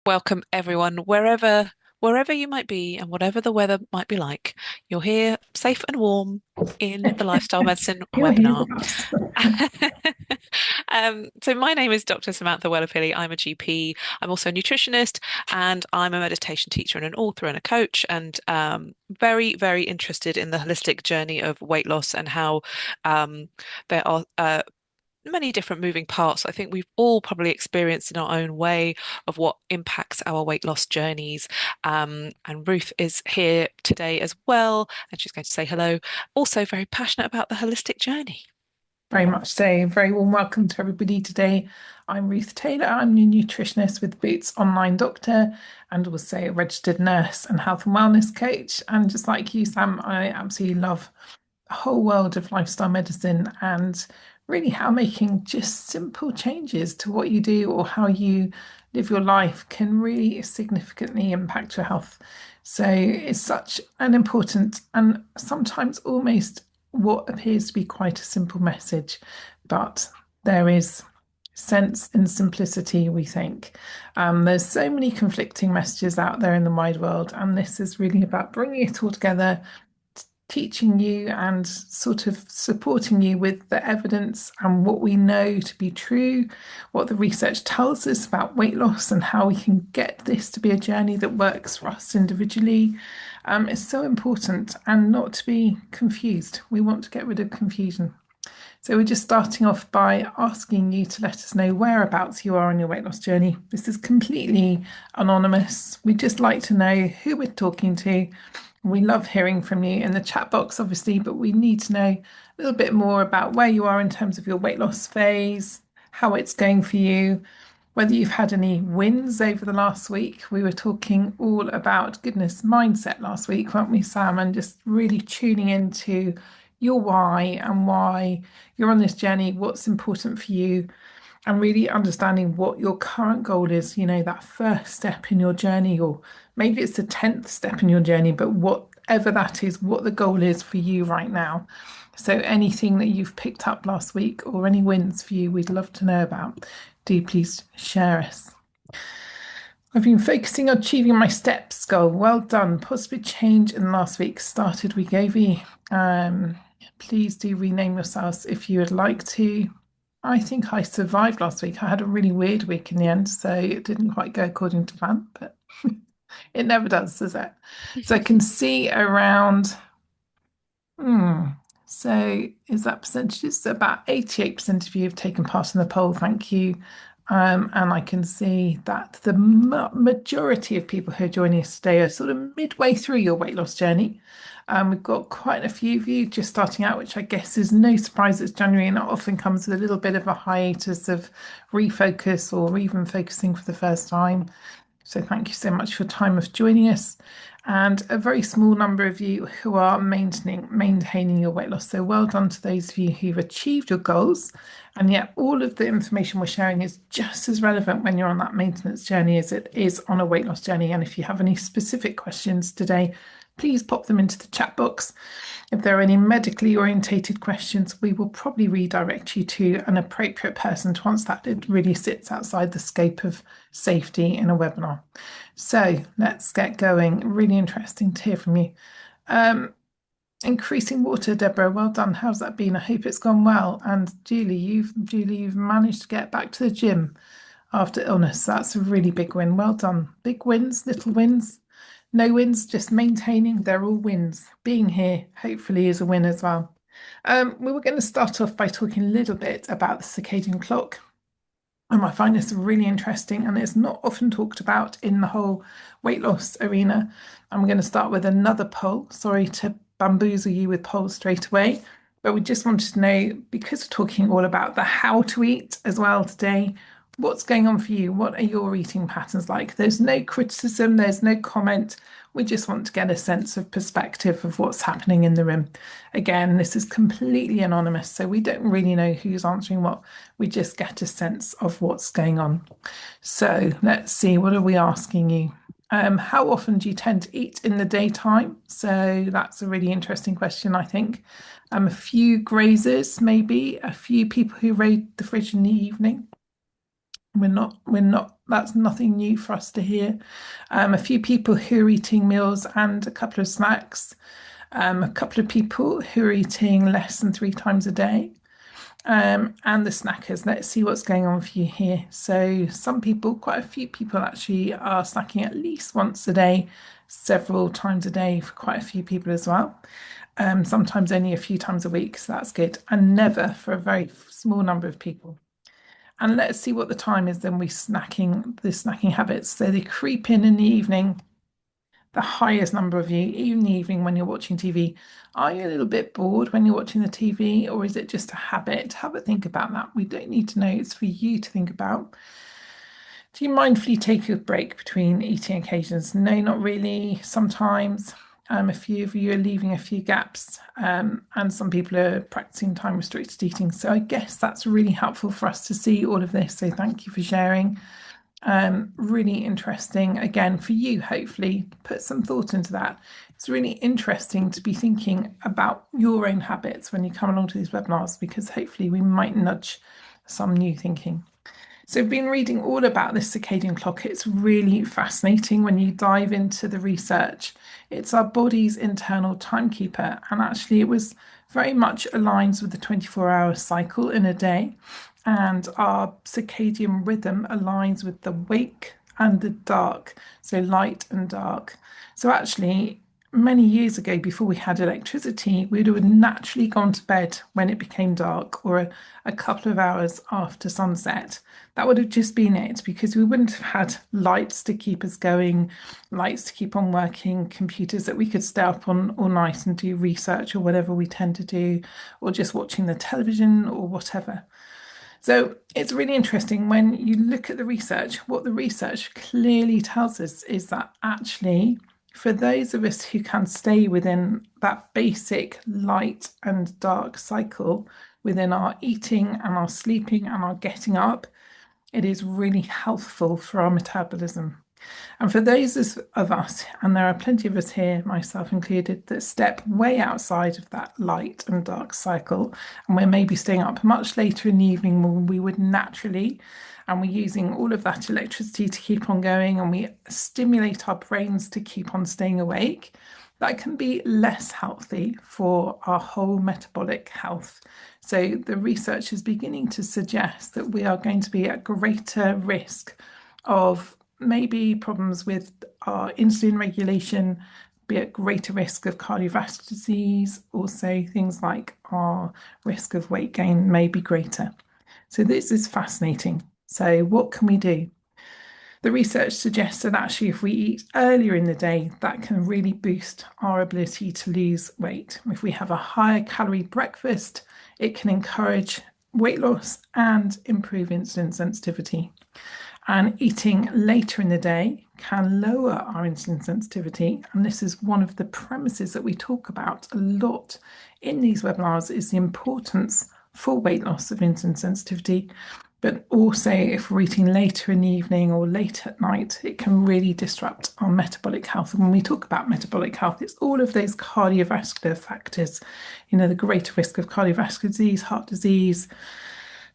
Welcome everyone, wherever you might be and whatever the weather might be like. You're here safe and warm in the Lifestyle Medicine You're here webinar. with us. So my name is Dr. Samantha Wellapilly. I'm a GP. I'm also a nutritionist, and I'm a meditation teacher and an author and a coach, and very, very interested in the holistic journey of weight loss and how there are many different moving parts. I think we've all probably experienced in our own way of what impacts our weight loss journeys. And Ruth is here today as well, and she's going to say hello. Also, very passionate about the holistic journey. Very much so. Very warm welcome to everybody today. I'm Ruth Taylor. I'm a nutritionist with Boots Online Doctor and also a registered nurse and health and wellness coach. And just like you, Sam, I absolutely love the whole world of lifestyle medicine and really how making just simple changes to what you do or how you live your life can really significantly impact your health. So it's such an important and sometimes almost what appears to be quite a simple message, but there is sense in simplicity, we think. There's so many conflicting messages out there in the wide world, and this is really about bringing it all together, teaching you and sort of supporting you with the evidence and what we know to be true, what the research tells us about weight loss and how we can get this to be a journey that works for us individually. Is so important and not to be confused. We want to get rid of confusion. So we're just starting off by asking you to let us know whereabouts you are on your weight loss journey. This is completely anonymous. We'd just like to know who we're talking to. We love hearing from you in the chat box, obviously, but we need to know a little bit more about where you are in terms of your weight loss phase, how it's going for you, whether you've had any wins over the last week. We were talking all about goodness mindset last week, weren't we, Sam? And just really tuning into your why and why you're on this journey, what's important for you, and really understanding what your current goal is, that first step in your journey, or maybe it's the 10th step in your journey, but whatever that is, what the goal is for you right now. So anything that you've picked up last week or any wins for you, we'd love to know about. Do please share us. I've been focusing on achieving my steps goal. Well done. Positive change in last week started Wegovy. Please do rename yourselves if you would like to. I think I survived last week. I had a really weird week in the end, so it didn't quite go according to plan, but it never does it? So I can see around, hmm, so is that percentages? About 88% of you have taken part in the poll. Thank you. And I can see that the majority of people who are joining us today are sort of midway through your weight loss journey. We've got quite a few of you just starting out, which I guess is no surprise. It's January and it often comes with a little bit of a hiatus of refocus or even focusing for the first time. So thank you so much for your time of joining us. And a very small number of you who are maintaining your weight loss. So well done to those of you who've achieved your goals. And yet all of the information we're sharing is just as relevant when you're on that maintenance journey as it is on a weight loss journey. And if you have any specific questions today, please pop them into the chat box. If there are any medically orientated questions, we will probably redirect you to an appropriate person to answer that. It really sits outside the scope of safety in a webinar. So let's get going. Really interesting to hear from you. Increasing water, Deborah. Well done. How's that been? I hope it's gone well. And Julie, you've managed to get back to the gym after illness. That's a really big win. Well done. Big wins, little wins. No wins, just maintaining. They're all wins. Being here, hopefully, is a win as well. We were going to start off by talking a little bit about the circadian clock. I find this really interesting, and it's not often talked about in the whole weight loss arena. I'm going to start with another poll. Sorry to bamboozle you with polls straight away, but we just wanted to know, because we're talking all about the how to eat as well today, what's going on for you? What are your eating patterns like? There's no criticism, there's no comment. We just want to get a sense of perspective of what's happening in the room. Again, this is completely anonymous, so we don't really know who's answering what. We just get a sense of what's going on. So let's see, what are we asking you? How often do you tend to eat in the daytime? So that's a really interesting question, I think. A few grazers, maybe, a few people who raid the fridge in the evening. That's nothing new for us to hear. A few people who are eating meals and a couple of snacks. A couple of people who are eating less than 3 times a day. And the snackers. Let's see what's going on for you here. So some people, quite a few people actually are snacking at least once a day, several times a day for quite a few people as well. Sometimes only a few times a week, so that's good. And never for a very small number of people. And let's see what the time is then the snacking habits. So they creep in the evening, the highest number of you, even in the evening when you're watching TV. Are you a little bit bored when you're watching the TV, or is it just a habit? Have a think about that. We don't need to know, it's for you to think about. Do you mindfully take a break between eating occasions? No, not really. Sometimes a few of you are leaving a few gaps, and some people are practicing time restricted eating. So I guess that's really helpful for us to see all of this. So thank you for sharing. Really interesting. Again, for you, hopefully, put some thought into that. It's really interesting to be thinking about your own habits when you come along to these webinars, because hopefully we might nudge some new thinking. So I've been reading all about this circadian clock. It's really fascinating when you dive into the research. It's our body's internal timekeeper, and actually it was very much aligns with the 24-hour cycle in a day. And our circadian rhythm aligns with the wake and the dark, so light and dark. So actually, many years ago, before we had electricity, we'd have naturally gone to bed when it became dark or a couple of hours after sunset. That would have just been it, because we wouldn't have had lights to keep us going, lights to keep on working, computers that we could stay up on all night and do research or whatever we tend to do, or just watching the television or whatever. So it's really interesting when you look at the research. What the research clearly tells us is that actually, for those of us who can stay within that basic light and dark cycle, within our eating and our sleeping and our getting up, it is really healthful for our metabolism. And for those of us, and there are plenty of us here, myself included, that step way outside of that light and dark cycle, and we're maybe staying up much later in the evening than we would naturally, and we're using all of that electricity to keep on going, and we stimulate our brains to keep on staying awake, that can be less healthy for our whole metabolic health. So the research is beginning to suggest that we are going to be at greater risk of maybe problems with our insulin regulation, be at greater risk of cardiovascular disease. Also, things like our risk of weight gain may be greater. So this is fascinating. So what can we do? The research suggests that actually, if we eat earlier in the day, that can really boost our ability to lose weight. If we have a higher calorie breakfast, it can encourage weight loss and improve insulin sensitivity. And eating later in the day can lower our insulin sensitivity. And this is one of the premises that we talk about a lot in these webinars, is the importance for weight loss of insulin sensitivity. But also, if we're eating later in the evening or late at night, it can really disrupt our metabolic health. And when we talk about metabolic health, it's all of those cardiovascular factors, the greater risk of cardiovascular disease, heart disease,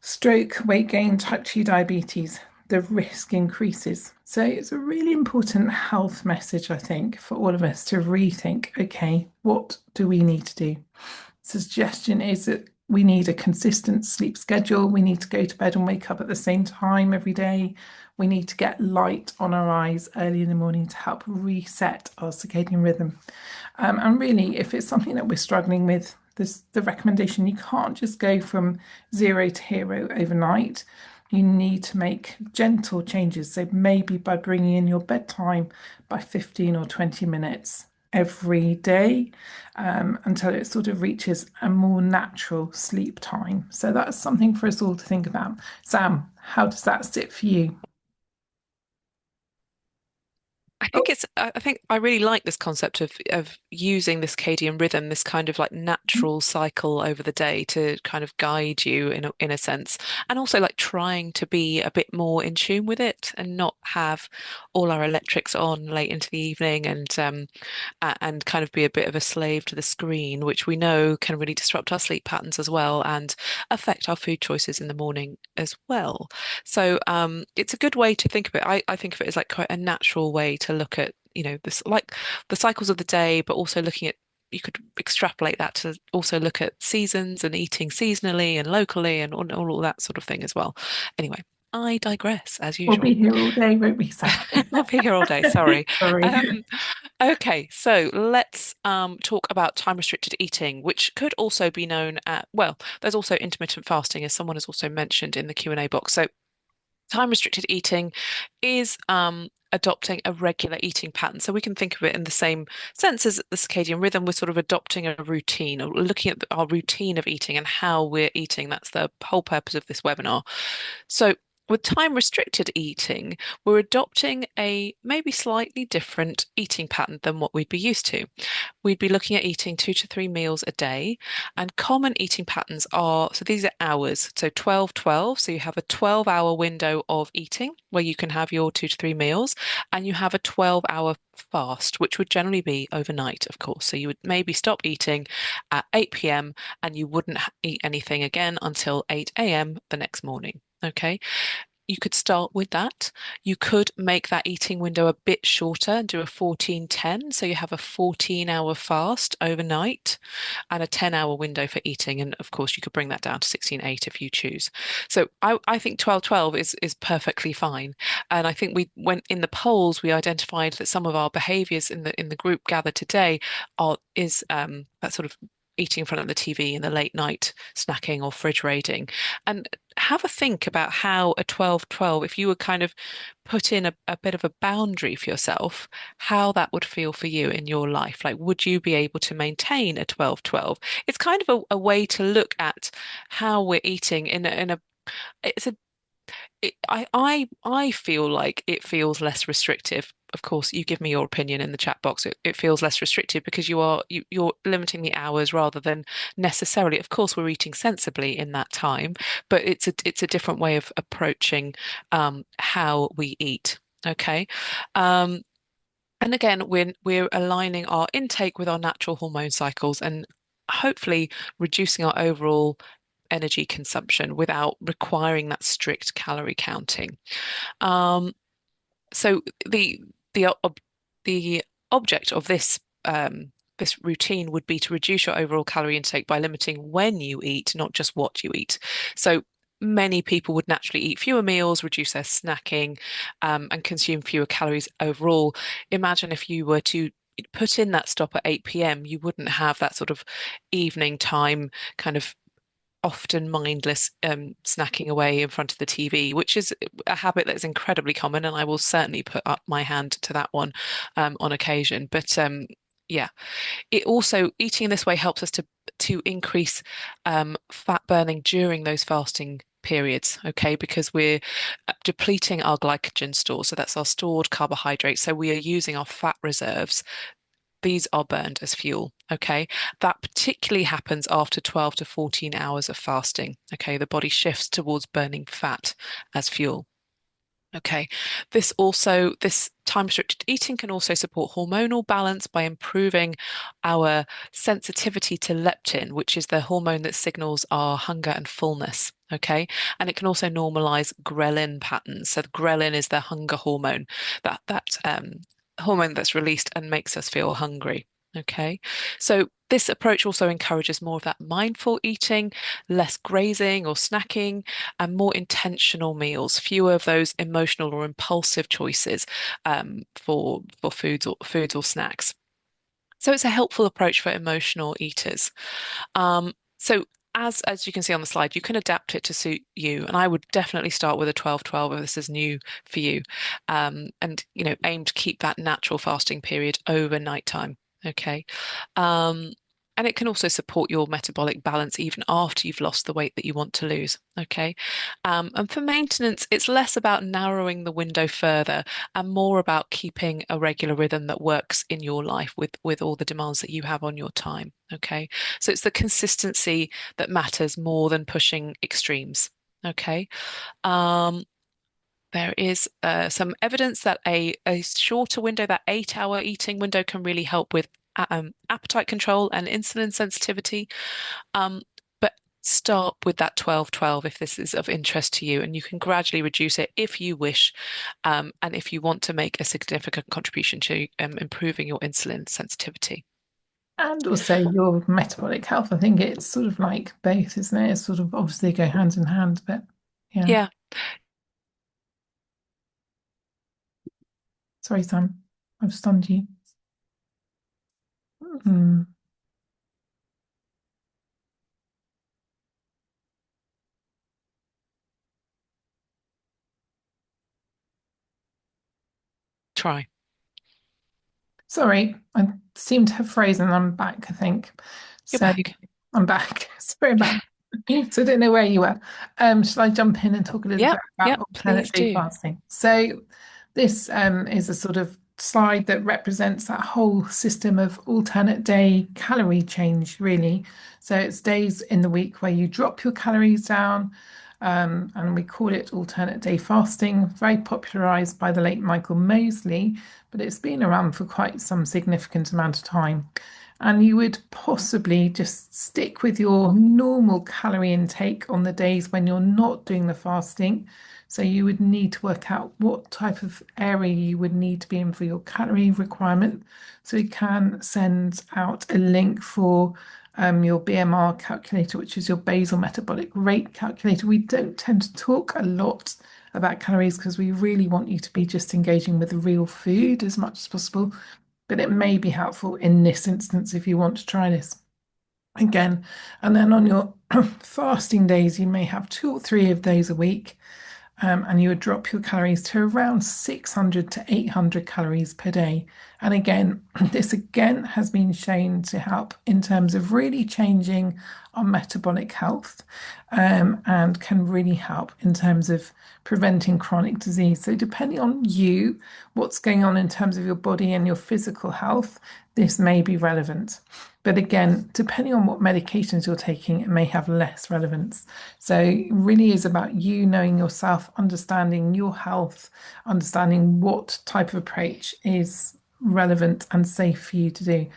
stroke, weight gain, type 2 diabetes. The risk increases. So it's a really important health message, I think, for all of us to rethink, okay, what do we need to do? Suggestion is that we need a consistent sleep schedule. We need to go to bed and wake up at the same time every day. We need to get light on our eyes early in the morning to help reset our circadian rhythm. And really, if it's something that we're struggling with, the recommendation, you can't just go from 0 to hero overnight. You need to make gentle changes. So maybe by bringing in your bedtime by 15 or 20 minutes every day, until it sort of reaches a more natural sleep time. So that's something for us all to think about. Sam, how does that sit for you? I think I really like this concept of using the circadian rhythm, this kind of like natural cycle over the day to kind of guide you in a sense, and also like trying to be a bit more in tune with it and not have all our electrics on late into the evening and kind of be a bit of a slave to the screen, which we know can really disrupt our sleep patterns as well and affect our food choices in the morning as well. So it's a good way to think of it. I think of it as like quite a natural way to look at, this like the cycles of the day, but also looking at you could extrapolate that to also look at seasons and eating seasonally and locally and all that sort of thing as well. Anyway, I digress as We'll usual. be here all day, won't we, Sam? I'll be here all day. Sorry. Sorry. Um, okay, so let's talk about time restricted eating, which could also be known at, well, there's also intermittent fasting, as someone has also mentioned in the Q&A box. So time restricted eating is adopting a regular eating pattern. So we can think of it in the same sense as the circadian rhythm. We're sort of adopting a routine or looking at our routine of eating and how we're eating. That's the whole purpose of this webinar. So with time restricted eating, we're adopting a maybe slightly different eating pattern than what we'd be used to. We'd be looking at eating 2 to 3 meals a day. And common eating patterns are, so these are hours, so 12-12. So you have a 12-hour window of eating where you can have your 2 to 3 meals, and you have a 12-hour fast, which would generally be overnight, of course. So you would maybe stop eating at 8 p.m. and you wouldn't eat anything again until 8 a.m. the next morning. Okay. You could start with that. You could make that eating window a bit shorter and do a 14-10. So you have a 14-hour fast overnight and a 10-hour window for eating. And of course, you could bring that down to 16-8 if you choose. So I think 12-12 is perfectly fine. And I think we went in the polls, we identified that some of our behaviors in the group gathered today is that sort of eating in front of the TV in the late night snacking or fridge raiding. And have a think about how a 12-12, if you were kind of put in a bit of a boundary for yourself, how that would feel for you in your life. Like, would you be able to maintain a 12-12? It's kind of a way to look at how we're eating it's a I feel like it feels less restrictive. Of course, you give me your opinion in the chat box. It feels less restrictive because you're limiting the hours rather than necessarily. Of course, we're eating sensibly in that time, but it's a different way of approaching how we eat. Okay. Um, and again, we're aligning our intake with our natural hormone cycles and hopefully reducing our overall energy consumption without requiring that strict calorie counting. Um, so the ob the object of this routine would be to reduce your overall calorie intake by limiting when you eat, not just what you eat. So many people would naturally eat fewer meals, reduce their snacking, and consume fewer calories overall. Imagine if you were to put in that stop at 8 p.m., you wouldn't have that sort of evening time kind of often mindless snacking away in front of the TV, which is a habit that is incredibly common, and I will certainly put up my hand to that one on occasion. But yeah, it also eating in this way helps us to increase fat burning during those fasting periods, okay, because we're depleting our glycogen stores. So that's our stored carbohydrates. So we are using our fat reserves, these are burned as fuel. Okay. That particularly happens after 12 to 14 hours of fasting. Okay. The body shifts towards burning fat as fuel. Okay. This time restricted eating can also support hormonal balance by improving our sensitivity to leptin, which is the hormone that signals our hunger and fullness. Okay. And it can also normalize ghrelin patterns. So the ghrelin is the hunger hormone, that hormone that's released and makes us feel hungry. Okay. So this approach also encourages more of that mindful eating, less grazing or snacking, and more intentional meals, fewer of those emotional or impulsive choices for foods or snacks. So it's a helpful approach for emotional eaters. So as you can see on the slide, you can adapt it to suit you. And I would definitely start with a 12-12 if this is new for you. And aim to keep that natural fasting period over nighttime. Okay. Um, And it can also support your metabolic balance even after you've lost the weight that you want to lose. Okay. And for maintenance, it's less about narrowing the window further and more about keeping a regular rhythm that works in your life with all the demands that you have on your time. Okay. So it's the consistency that matters more than pushing extremes. Okay. Um, there is some evidence that a shorter window, that 8 hour eating window, can really help with appetite control and insulin sensitivity. Um, but start with that 12-12 if this is of interest to you, and you can gradually reduce it if you wish, and if you want to make a significant contribution to improving your insulin sensitivity. And also your metabolic health. I think it's sort of like both, isn't it? It's sort of obviously go hand in hand, but yeah. Yeah, Sorry, Sam. I've stunned you. Mm. try. Sorry, I seem to have frozen. I'm back, I think. You're So back. I'm back. Sorry about that. So I don't know where you were. Shall I jump in and talk a little bit Yep, about yep, please alternate day do. fasting? So this is a sort of slide that represents that whole system of alternate day calorie change, really. So it's days in the week where you drop your calories down, and we call it alternate day fasting, very popularized by the late Michael Mosley, but it's been around for quite some significant amount of time. And you would possibly just stick with your normal calorie intake on the days when you're not doing the fasting. So you would need to work out what type of area you would need to be in for your calorie requirement. So you can send out a link for your BMR calculator, which is your basal metabolic rate calculator. We don't tend to talk a lot about calories because we really want you to be just engaging with the real food as much as possible. But it may be helpful in this instance if you want to try this again. And then on your fasting days, you may have 2 or 3 of those a week, and you would drop your calories to around 600 to 800 calories per day. And again, this again has been shown to help in terms of really changing our metabolic health, and can really help in terms of preventing chronic disease. So, depending on you, what's going on in terms of your body and your physical health, this may be relevant. But again, depending on what medications you're taking, it may have less relevance. So it really is about you knowing yourself, understanding your health, understanding what type of approach is relevant and safe for you to do.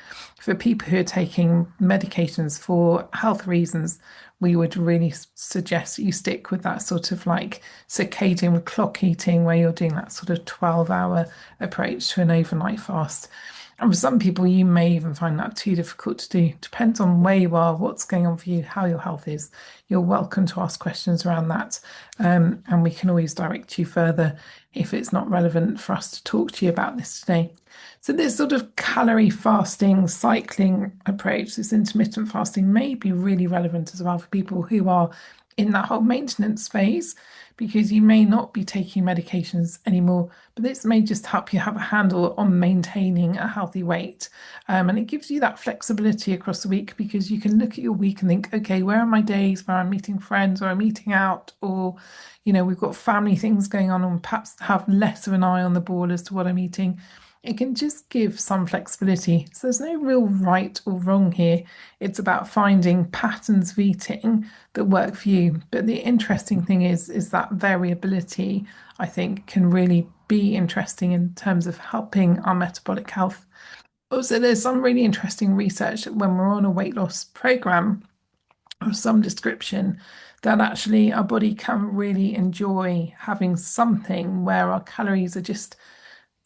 For people who are taking medications for health reasons, we would really suggest you stick with that sort of like circadian clock eating, where you're doing that sort of 12-hour approach to an overnight fast. And for some people, you may even find that too difficult to do. Depends on where you are, what's going on for you, how your health is. You're welcome to ask questions around that. And we can always direct you further if it's not relevant for us to talk to you about this today. So, this sort of calorie fasting, cycling approach, this intermittent fasting, may be really relevant as well for people who are in that whole maintenance phase, because you may not be taking medications anymore, but this may just help you have a handle on maintaining a healthy weight. And it gives you that flexibility across the week, because you can look at your week and think, okay, where are my days where I'm meeting friends or I'm eating out, or, we've got family things going on, and perhaps have less of an eye on the ball as to what I'm eating. It can just give some flexibility. So there's no real right or wrong here. It's about finding patterns of eating that work for you. But the interesting thing is that variability, I think, can really be interesting in terms of helping our metabolic health. Also, there's some really interesting research that when we're on a weight loss program of some description, that actually our body can really enjoy having something where our calories are just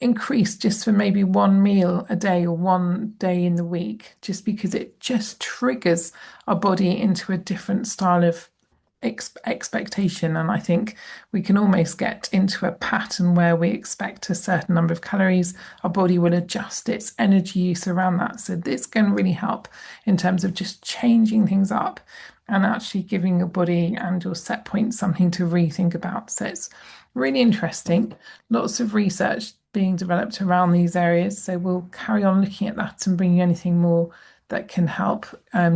increased just for maybe one meal a day or one day in the week, just because it just triggers our body into a different style of expectation. And I think we can almost get into a pattern where we expect a certain number of calories. Our body will adjust its energy use around that. So this can really help in terms of just changing things up and actually giving your body and your set point something to rethink about. So it's really interesting. Lots of research being developed around these areas. So we'll carry on looking at that and bring you anything more that can help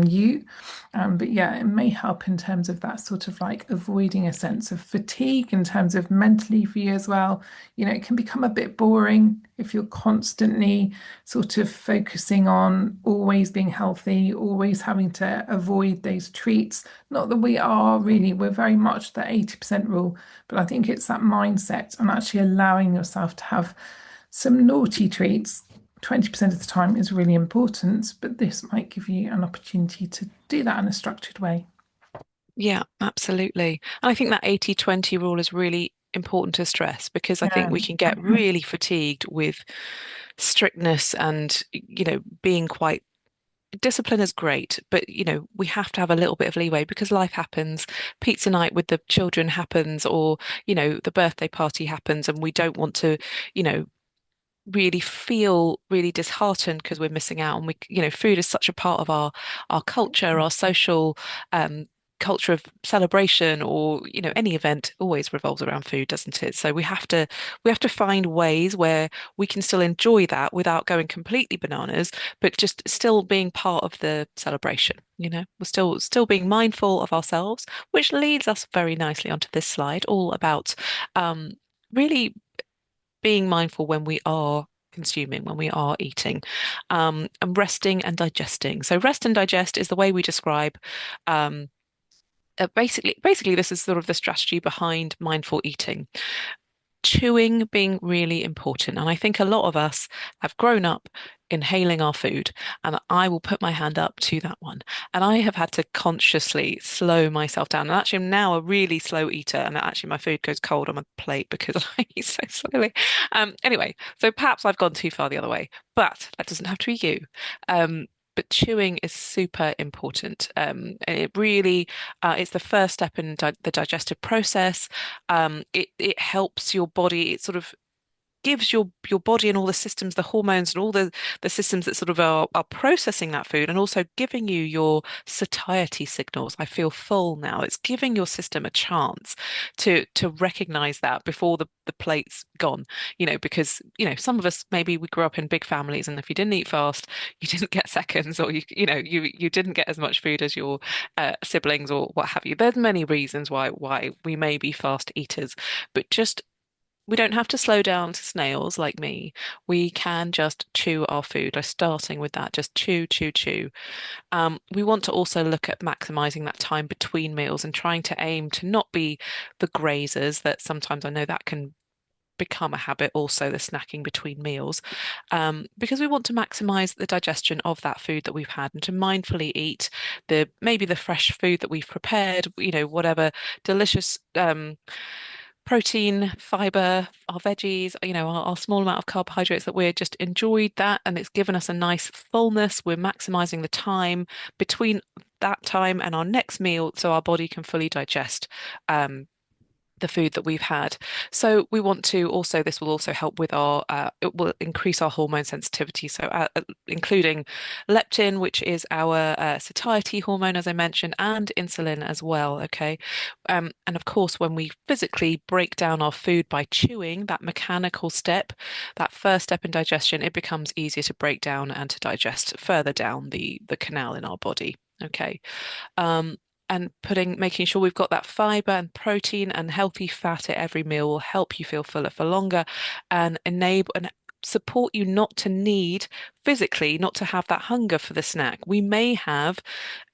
you. But yeah, it may help in terms of that sort of like avoiding a sense of fatigue in terms of mentally for you as well. You know, it can become a bit boring if you're constantly sort of focusing on always being healthy, always having to avoid those treats. Not that we are really, we're very much the 80% rule, but I think it's that mindset and actually allowing yourself to have some naughty treats 20% of the time is really important, but this might give you an opportunity to do that in a structured way. Yeah, absolutely. And I think that 80/20 rule is really important to stress because I think Yeah. we can get really fatigued with strictness and, being quite discipline is great, but we have to have a little bit of leeway because life happens. Pizza night with the children happens, or the birthday party happens, and we don't want to, you know, really feel really disheartened because we're missing out. And food is such a part of our culture, our social culture of celebration, or any event always revolves around food, doesn't it? So we have to find ways where we can still enjoy that without going completely bananas, but just still being part of the celebration. We're still being mindful of ourselves, which leads us very nicely onto this slide, all about um, really being mindful when we are consuming, when we are eating, and resting and digesting. So rest and digest is the way we describe um, basically this is sort of the strategy behind mindful eating. Chewing being really important. And I think a lot of us have grown up inhaling our food, and I will put my hand up to that one. And I have had to consciously slow myself down. And actually, I'm now a really slow eater, and actually, my food goes cold on my plate because I eat so slowly. Anyway, so perhaps I've gone too far the other way, but that doesn't have to be you. Um, but chewing is super important. And it really it's the first step in di the digestive process. It helps your body. It sort of gives your body and all the systems, the hormones and all the systems that sort of are processing that food and also giving you your satiety signals. I feel full now. It's giving your system a chance to recognize that before the plate's gone. Because some of us, maybe we grew up in big families, and if you didn't eat fast, you didn't get seconds, or you didn't get as much food as your siblings or what have you. There's many reasons why we may be fast eaters, but just we don't have to slow down to snails like me. We can just chew our food. Like starting with that, just chew, chew, chew. We want to also look at maximizing that time between meals and trying to aim to not be the grazers that sometimes I know that can become a habit, also the snacking between meals, because we want to maximize the digestion of that food that we've had and to mindfully eat maybe the fresh food that we've prepared, whatever delicious protein, fiber, our veggies, our small amount of carbohydrates that we're just enjoyed that, and it's given us a nice fullness. We're maximizing the time between that time and our next meal so our body can fully digest the food that we've had. So we want to also, this will also help with it will increase our hormone sensitivity. So including leptin, which is our satiety hormone, as I mentioned, and insulin as well. Okay. And of course, when we physically break down our food by chewing, that mechanical step, that first step in digestion, it becomes easier to break down and to digest further down the canal in our body. Okay. Um, and making sure we've got that fiber and protein and healthy fat at every meal will help you feel fuller for longer and enable and support you not to need physically, not to have that hunger for the snack. We may have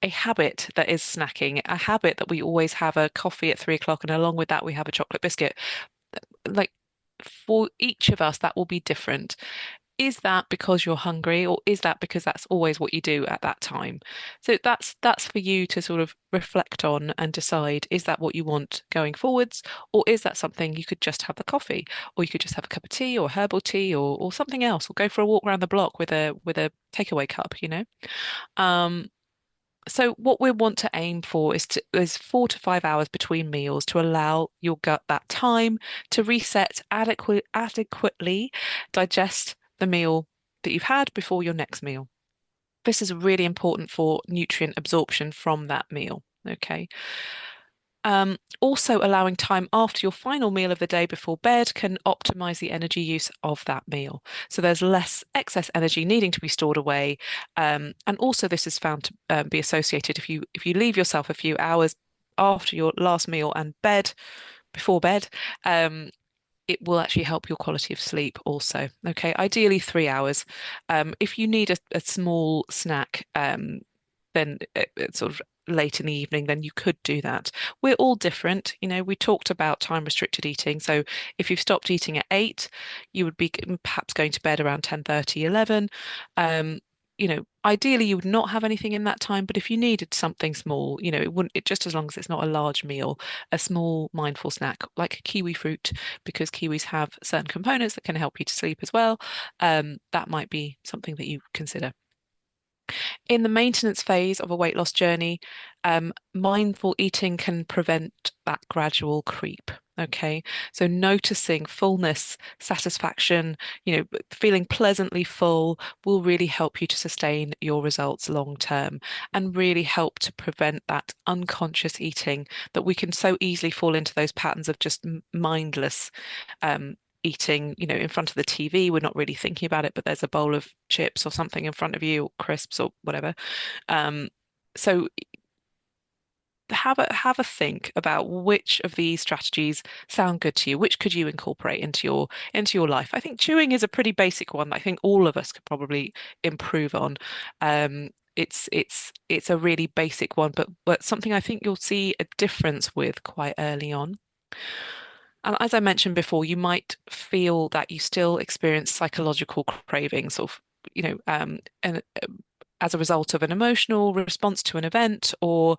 a habit that is snacking, a habit that we always have a coffee at 3 o'clock, and along with that, we have a chocolate biscuit. Like for each of us, that will be different. Is that because you're hungry, or is that because that's always what you do at that time? So that's for you to sort of reflect on and decide, is that what you want going forwards, or is that something you could just have the coffee, or you could just have a cup of tea or herbal tea or something else, or go for a walk around the block with a takeaway cup. So what we want to aim for is 4 to 5 hours between meals to allow your gut that time to reset adequately, digest the meal that you've had before your next meal. This is really important for nutrient absorption from that meal. Okay. Also, allowing time after your final meal of the day before bed can optimize the energy use of that meal. So there's less excess energy needing to be stored away. And also, this is found to be associated if you leave yourself a few hours after your last meal and before bed, um, it will actually help your quality of sleep also. Okay, ideally 3 hours. If you need a small snack, then it's sort of late in the evening, then you could do that. We're all different. We talked about time restricted eating. So if you've stopped eating at 8, you would be perhaps going to bed around 10:30, 11. Ideally you would not have anything in that time, but if you needed something small, just as long as it's not a large meal, a small mindful snack like kiwi fruit, because kiwis have certain components that can help you to sleep as well. That might be something that you consider. In the maintenance phase of a weight loss journey, mindful eating can prevent that gradual creep. Okay, so noticing fullness, satisfaction, feeling pleasantly full will really help you to sustain your results long term and really help to prevent that unconscious eating that we can so easily fall into those patterns of just mindless eating, in front of the TV. We're not really thinking about it, but there's a bowl of chips or something in front of you, or crisps or whatever. Um, so have a think about which of these strategies sound good to you. Which could you incorporate into your life? I think chewing is a pretty basic one that I think all of us could probably improve on. It's a really basic one, but something I think you'll see a difference with quite early on. And as I mentioned before, you might feel that you still experience psychological cravings of, and as a result of an emotional response to an event or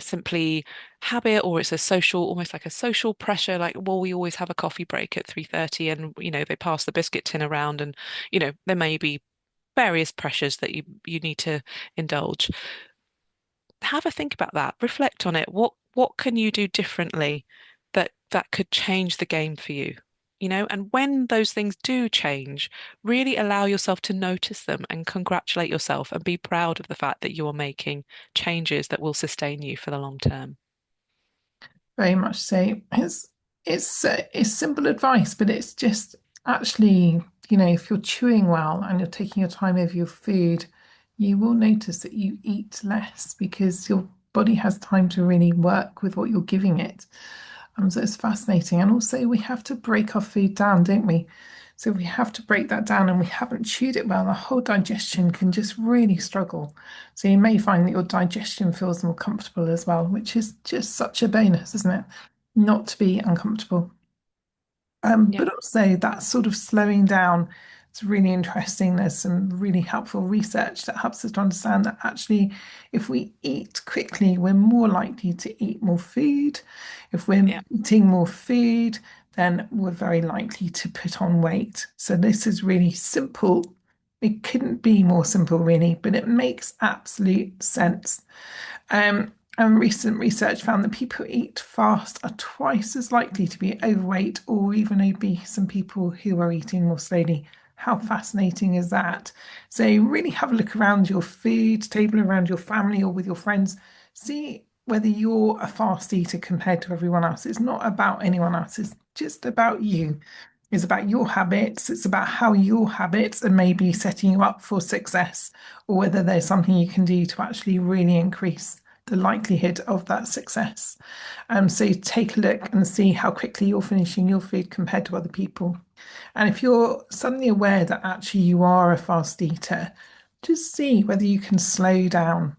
simply habit, or it's almost like a social pressure, like, well, we always have a coffee break at 3:30 and, they pass the biscuit tin around and, there may be various pressures that you need to indulge. Have a think about that. Reflect on it. What can you do differently that could change the game for you? And when those things do change, really allow yourself to notice them and congratulate yourself and be proud of the fact that you are making changes that will sustain you for the long term. Very much so. It's simple advice, but it's just actually, if you're chewing well and you're taking your time over your food, you will notice that you eat less because your body has time to really work with what you're giving it. So it's fascinating. And also we have to break our food down, don't we? So we have to break that down and we haven't chewed it well. The whole digestion can just really struggle. So you may find that your digestion feels more comfortable as well, which is just such a bonus, isn't it? Not to be uncomfortable. Yeah, But also that sort of slowing down, it's really interesting. There's some really helpful research that helps us to understand that actually, if we eat quickly, we're more likely to eat more food. If we're yeah, eating more food, then we're very likely to put on weight. So this is really simple. It couldn't be more simple, really, but it makes absolute sense. And recent research found that people who eat fast are twice as likely to be overweight or even obese than people who are eating more slowly. How fascinating is that? So, really have a look around your food table, around your family or with your friends. See whether you're a fast eater compared to everyone else. It's not about anyone else, it's just about you. It's about your habits. It's about how your habits are maybe setting you up for success, or whether there's something you can do to actually really increase the likelihood of that success. So take a look and see how quickly you're finishing your food compared to other people. And if you're suddenly aware that actually you are a fast eater, just see whether you can slow down.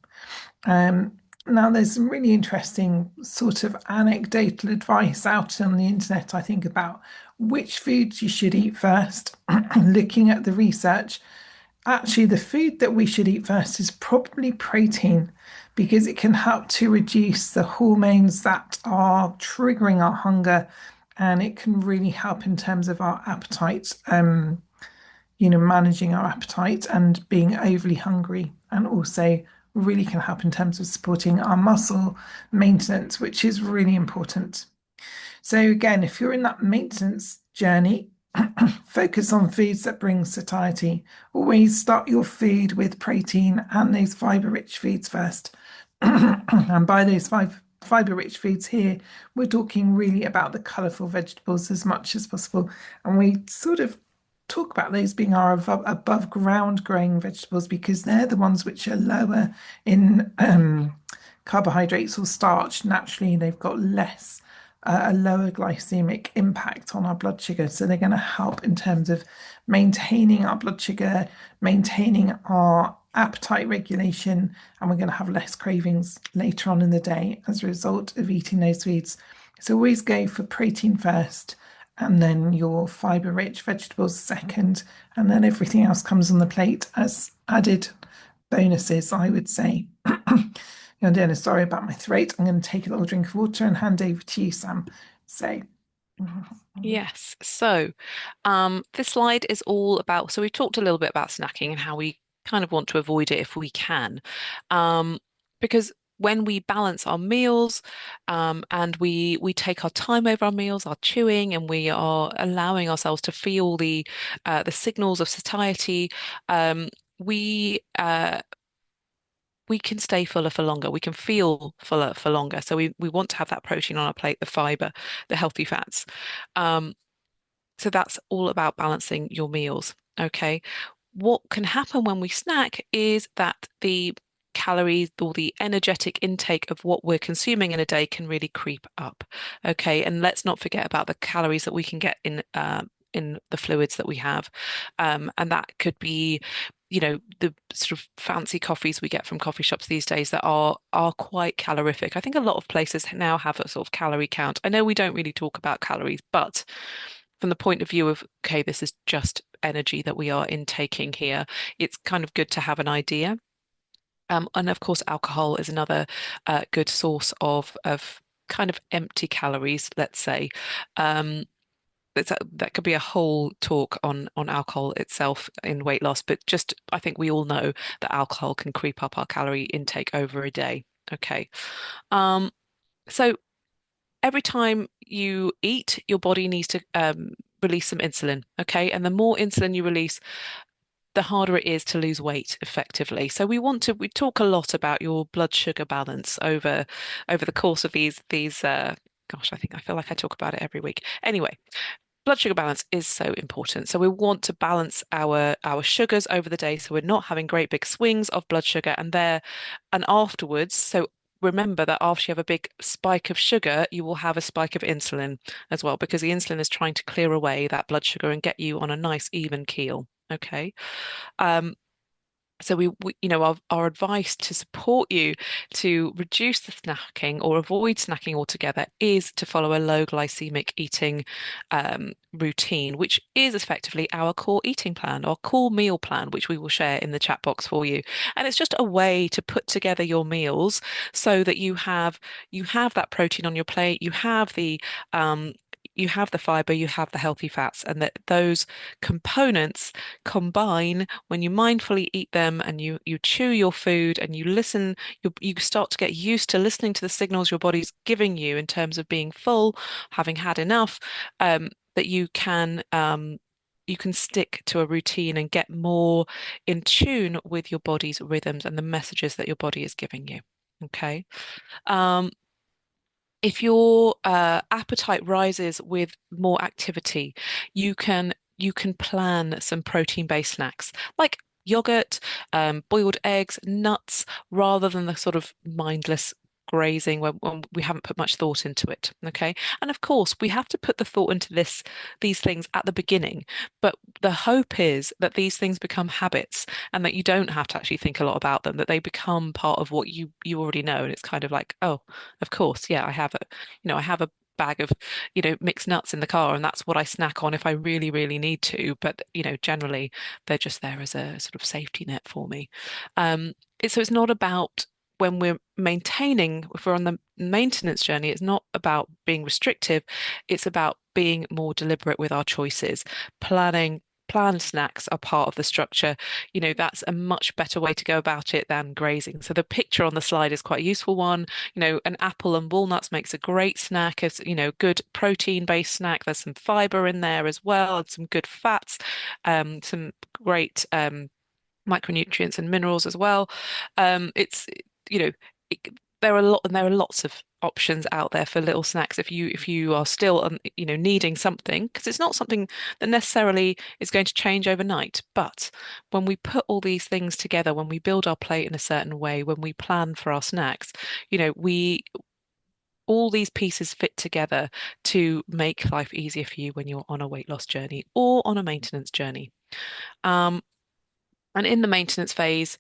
Um, Now, there's some really interesting sort of anecdotal advice out on the internet, I think, about which foods you should eat first. Looking at the research, actually, the food that we should eat first is probably protein because it can help to reduce the hormones that are triggering our hunger, and it can really help in terms of our appetite, managing our appetite and being overly hungry, and also really can help in terms of supporting our muscle maintenance, which is really important. So, again, if you're in that maintenance journey, focus on foods that bring satiety. Always start your food with protein and those fiber rich foods first. And by those fiber-rich foods here, we're talking really about the colourful vegetables as much as possible. And we sort of talk about those being our above ground growing vegetables because they're the ones which are lower in carbohydrates or starch. Naturally, they've got less, a lower glycemic impact on our blood sugar. So they're going to help in terms of maintaining our blood sugar, maintaining our appetite regulation, and we're going to have less cravings later on in the day as a result of eating those foods. So always go for protein first, and then your fiber rich vegetables second, and then everything else comes on the plate as added bonuses, I would say. And Dennis, sorry about my throat. I'm going to take a little drink of water and hand over to you, Sam. So, Yes. So, this slide is all about, so we've talked a little bit about snacking and how we kind of want to avoid it if we can. Um, because when we balance our meals, and we take our time over our meals, our chewing, and we are allowing ourselves to feel the signals of satiety, we we can stay fuller for longer. We can feel fuller for longer. So we want to have that protein on our plate, the fiber, the healthy fats. Um, so that's all about balancing your meals. Okay. What can happen when we snack is that the calories or the energetic intake of what we're consuming in a day can really creep up. Okay. And let's not forget about the calories that we can get in the fluids that we have. And that could be, the sort of fancy coffees we get from coffee shops these days that are quite calorific. I think a lot of places now have a sort of calorie count. I know we don't really talk about calories, but from the point of view of, okay, this is just energy that we are intaking here, it's kind of good to have an idea. And of course, alcohol is another good source of kind of empty calories, let's say. Um, that could be a whole talk on alcohol itself in weight loss, but just I think we all know that alcohol can creep up our calorie intake over a day. Okay. Um, so every time you eat, your body needs to release some insulin. Okay. And the more insulin you release, the harder it is to lose weight effectively. So we talk a lot about your blood sugar balance over the course of these gosh, I feel like I talk about it every week. Anyway, blood sugar balance is so important. So we want to balance our sugars over the day so we're not having great big swings of blood sugar and afterwards. So remember that after you have a big spike of sugar, you will have a spike of insulin as well because the insulin is trying to clear away that blood sugar and get you on a nice even keel. Okay. Um, so our advice to support you to reduce the snacking or avoid snacking altogether is to follow a low glycemic eating routine, which is effectively our core eating plan, our core meal plan, which we will share in the chat box for you. And it's just a way to put together your meals so that you have that protein on your plate, you have the fiber, you have the healthy fats, and that those components combine when you mindfully eat them and you chew your food and you listen, you start to get used to listening to the signals your body's giving you in terms of being full, having had enough, that you can stick to a routine and get more in tune with your body's rhythms and the messages that your body is giving you. Okay. Um, if your appetite rises with more activity, you can plan some protein-based snacks like yogurt, boiled eggs, nuts, rather than the sort of mindless grazing when we haven't put much thought into it. Okay. And of course, we have to put the thought into these things at the beginning. But the hope is that these things become habits and that you don't have to actually think a lot about them, that they become part of what you already know. And it's kind of like, oh, of course, yeah, I have a bag of, mixed nuts in the car, and that's what I snack on if I really, really need to. But, generally they're just there as a sort of safety net for me. So it's not about when we're maintaining, if we're on the maintenance journey, it's not about being restrictive. It's about being more deliberate with our choices. Planned snacks are part of the structure. That's a much better way to go about it than grazing. So the picture on the slide is quite a useful one. An apple and walnuts makes a great snack. It's, good protein-based snack. There's some fiber in there as well, and some good fats, some great micronutrients and minerals as well. It's, you know, it, there are lots of options out there for little snacks if you are still needing something, because it's not something that necessarily is going to change overnight. But when we put all these things together, when we build our plate in a certain way, when we plan for our snacks, we all these pieces fit together to make life easier for you when you're on a weight loss journey or on a maintenance journey. Um, and in the maintenance phase,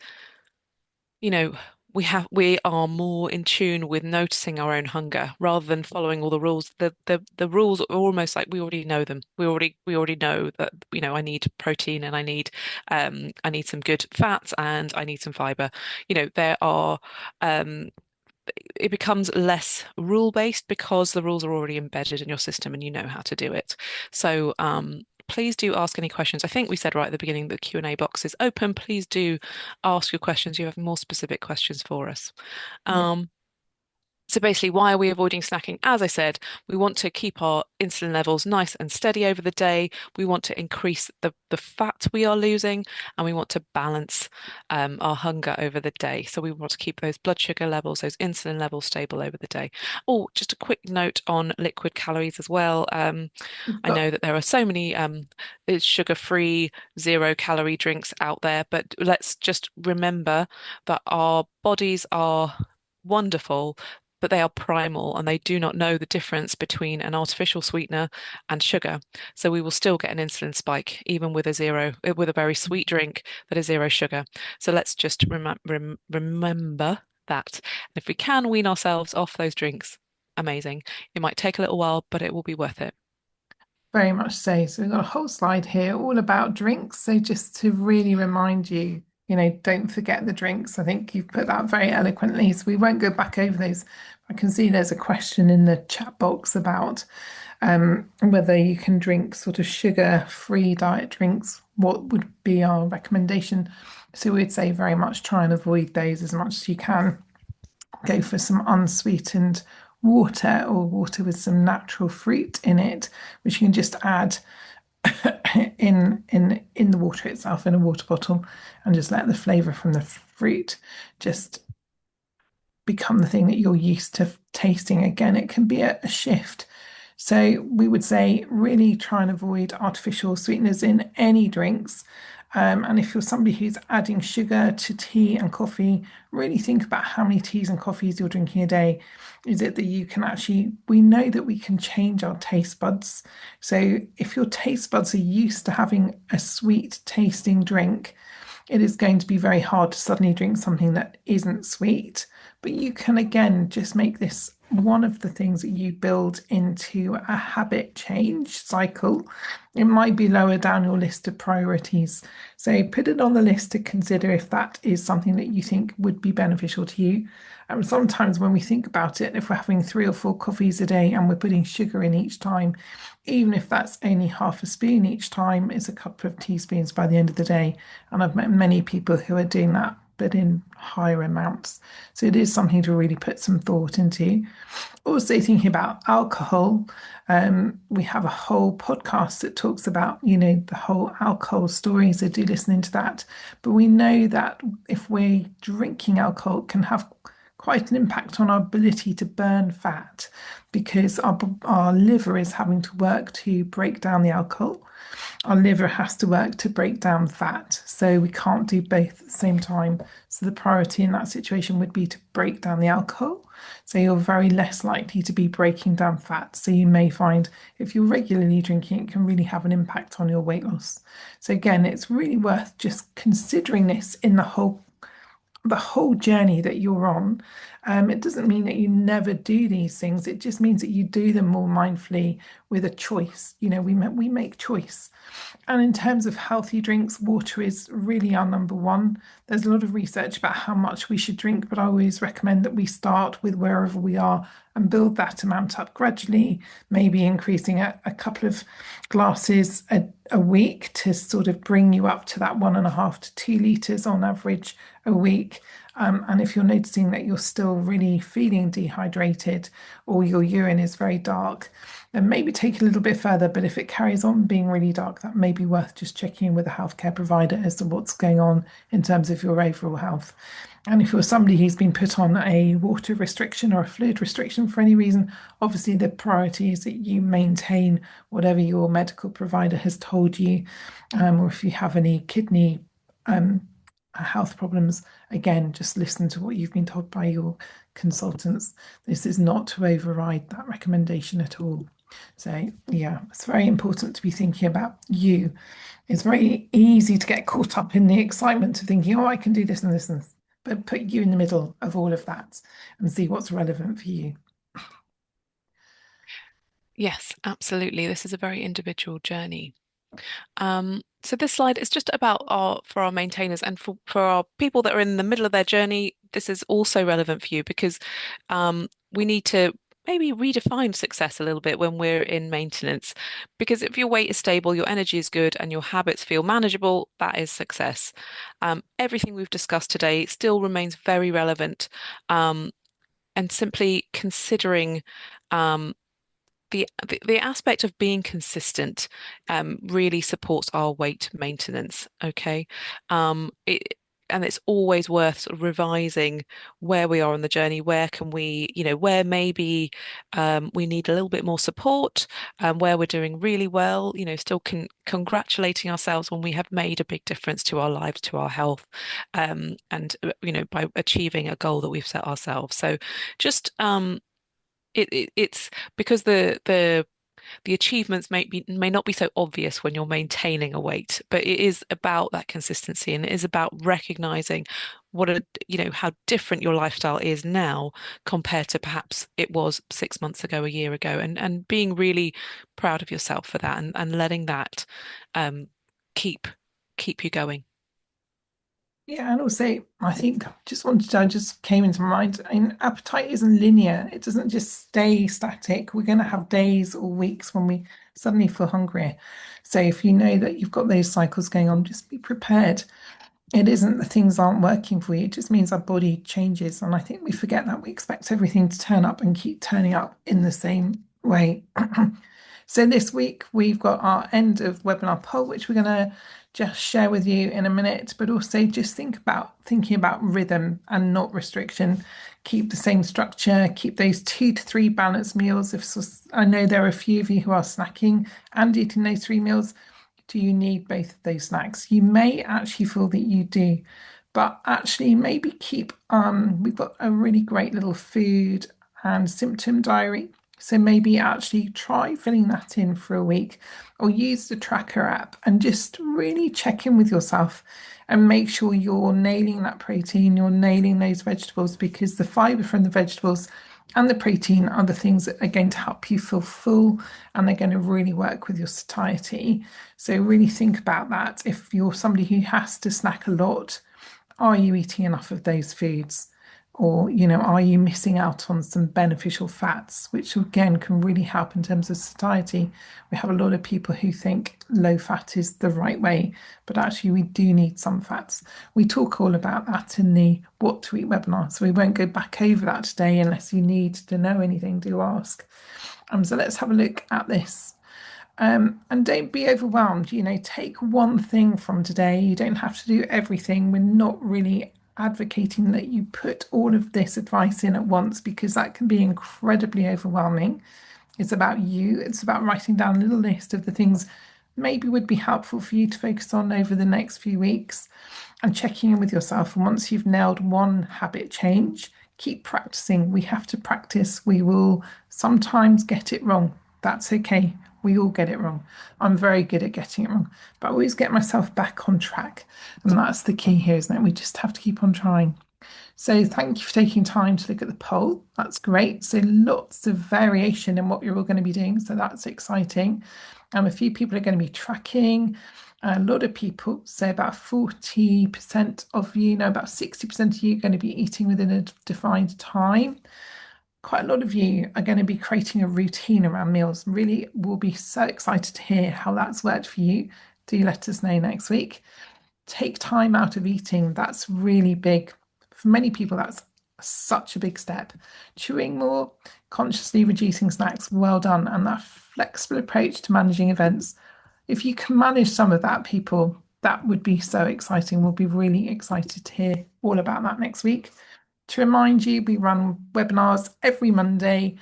you know, we are more in tune with noticing our own hunger rather than following all the rules. The rules are almost like we already know them. We already know that, I need protein and I need some good fats and I need some fiber. There are it becomes less rule based because the rules are already embedded in your system and you know how to do it. So please do ask any questions. I think we said right at the beginning that the Q&A box is open. Please do ask your questions. You have more specific questions for us. Yeah. Um, so basically, why are we avoiding snacking? As I said, we want to keep our insulin levels nice and steady over the day. We want to increase the fat we are losing, and we want to balance our hunger over the day. So we want to keep those blood sugar levels, those insulin levels stable over the day. Oh, just a quick note on liquid calories as well. We've I got know that there are so many sugar-free, zero-calorie drinks out there, but let's just remember that our bodies are wonderful, but they are primal and they do not know the difference between an artificial sweetener and sugar. So we will still get an insulin spike even with a very sweet drink that is zero sugar. So let's just remember that. And if we can wean ourselves off those drinks, amazing. It might take a little while, but it will be worth it. very much so. So we've got a whole slide here all about drinks. So just to really remind you, don't forget the drinks. I think you've put that very eloquently. So we won't go back over those. I can see there's a question in the chat box about whether you can drink sort of sugar-free diet drinks. What would be our recommendation? So we'd say very much try and avoid those as much as you can. Go for some unsweetened water or water with some natural fruit in it, which you can just add in the water itself in a water bottle and just let the flavor from the fruit just become the thing that you're used to tasting again. It can be a shift. So we would say really try and avoid artificial sweeteners in any drinks. And if you're somebody who's adding sugar to tea and coffee, really think about how many teas and coffees you're drinking a day. Is it that you can actually, we know that we can change our taste buds. So if your taste buds are used to having a sweet tasting drink, it is going to be very hard to suddenly drink something that isn't sweet. But you can again just make this one of the things that you build into a habit change cycle. It might be lower down your list of priorities. So put it on the list to consider if that is something that you think would be beneficial to you. And sometimes when we think about it, if we're having 3 or 4 coffees a day and we're putting sugar in each time, even if that's only half a spoon each time, it's a couple of teaspoons by the end of the day. And I've met many people who are doing that, but in higher amounts. So it is something to really put some thought into. Also thinking about alcohol, we have a whole podcast that talks about, the whole alcohol story. So do listen into that. But we know that if we're drinking alcohol, it can have quite an impact on our ability to burn fat because our liver is having to work to break down the alcohol. Our liver has to work to break down fat. So we can't do both at the same time. So the priority in that situation would be to break down the alcohol. So you're very less likely to be breaking down fat. So you may find if you're regularly drinking, it can really have an impact on your weight loss. So again, it's really worth just considering this in the whole journey that you're on. It doesn't mean that you never do these things. It just means that you do them more mindfully with a choice. We make choice. And in terms of healthy drinks, water is really our number one. There's a lot of research about how much we should drink, but I always recommend that we start with wherever we are and build that amount up gradually, maybe increasing a couple of glasses a week to sort of bring you up to that 1.5 to 2 litres on average a week. And if you're noticing that you're still really feeling dehydrated or your urine is very dark, then maybe take it a little bit further. But if it carries on being really dark, that may be worth just checking in with a healthcare provider as to what's going on in terms of your overall health. And if you're somebody who's been put on a water restriction or a fluid restriction for any reason, obviously the priority is that you maintain whatever your medical provider has told you. Or if you have any kidney um, health problems, again, just listen to what you've been told by your consultants. This is not to override that recommendation at all. So, yeah, it's very important to be thinking about you. It's very easy to get caught up in the excitement of thinking, oh, I can do this and this and this, but put you in the middle of all of that and see what's relevant for you. Yes, absolutely. This is a very individual journey. So this slide is just about our maintainers and for our people that are in the middle of their journey, this is also relevant for you because we need to maybe redefine success a little bit when we're in maintenance. Because if your weight is stable, your energy is good, and your habits feel manageable, that is success. Everything we've discussed today still remains very relevant. Um, and simply considering um, the aspect of being consistent really supports our weight maintenance. Okay, it and it's always worth sort of revising where we are on the journey. Where can we, where maybe we need a little bit more support, where we're doing really well. Still congratulating ourselves when we have made a big difference to our lives, to our health, and by achieving a goal that we've set ourselves. So just it's because the achievements may not be so obvious when you're maintaining a weight, but it is about that consistency and it is about recognizing how different your lifestyle is now compared to perhaps it was 6 months ago, a year ago, and being really proud of yourself for that and letting that um keep keep you going. Yeah, and also I think I just came into my mind. I mean, appetite isn't linear. It doesn't just stay static. We're going to have days or weeks when we suddenly feel hungrier. So if you know that you've got those cycles going on, just be prepared. It isn't that things aren't working for you. It just means our body changes. And I think we forget that we expect everything to turn up and keep turning up in the same way. So this week we've got our end of webinar poll, which we're going to just share with you in a minute, but also just thinking about rhythm and not restriction. Keep the same structure, keep those 2 to 3 balanced meals. I know there are a few of you who are snacking and eating those 3 meals. Do you need both of those snacks? You may actually feel that you do, but actually maybe we've got a really great little food and symptom diary. So maybe actually try filling that in for a week or use the tracker app and just really check in with yourself and make sure you're nailing that protein, you're nailing those vegetables because the fiber from the vegetables and the protein are the things that are going to help you feel full and they're going to really work with your satiety. So really think about that. If you're somebody who has to snack a lot, are you eating enough of those foods? Or, are you missing out on some beneficial fats, which again can really help in terms of satiety? We have a lot of people who think low fat is the right way, but actually we do need some fats. We talk all about that in the What to Eat webinar, so we won't go back over that today unless you need to know anything, do ask. So let's have a look at this. And don't be overwhelmed. Take one thing from today. You don't have to do everything. We're not really advocating that you put all of this advice in at once because that can be incredibly overwhelming. It's about you. It's about writing down a little list of the things maybe would be helpful for you to focus on over the next few weeks and checking in with yourself. And once you've nailed one habit change, keep practicing. We have to practice. We will sometimes get it wrong. That's okay. We all get it wrong. I'm very good at getting it wrong, but I always get myself back on track. And that's the key here, isn't it? We just have to keep on trying. So thank you for taking time to look at the poll. That's great. So lots of variation in what you're all going to be doing. So that's exciting. A few people are going to be tracking. A lot of people, say about 40% of you, no, about 60% of you are going to be eating within a defined time. Quite a lot of you are going to be creating a routine around meals. Really, we'll be so excited to hear how that's worked for you. Do let us know next week. Take time out of eating. That's really big for many people, that's such a big step. Chewing more, consciously reducing snacks, well done. And that flexible approach to managing events. If you can manage some of that, people, that would be so exciting. We'll be really excited to hear all about that next week. To remind you, we run webinars every Monday,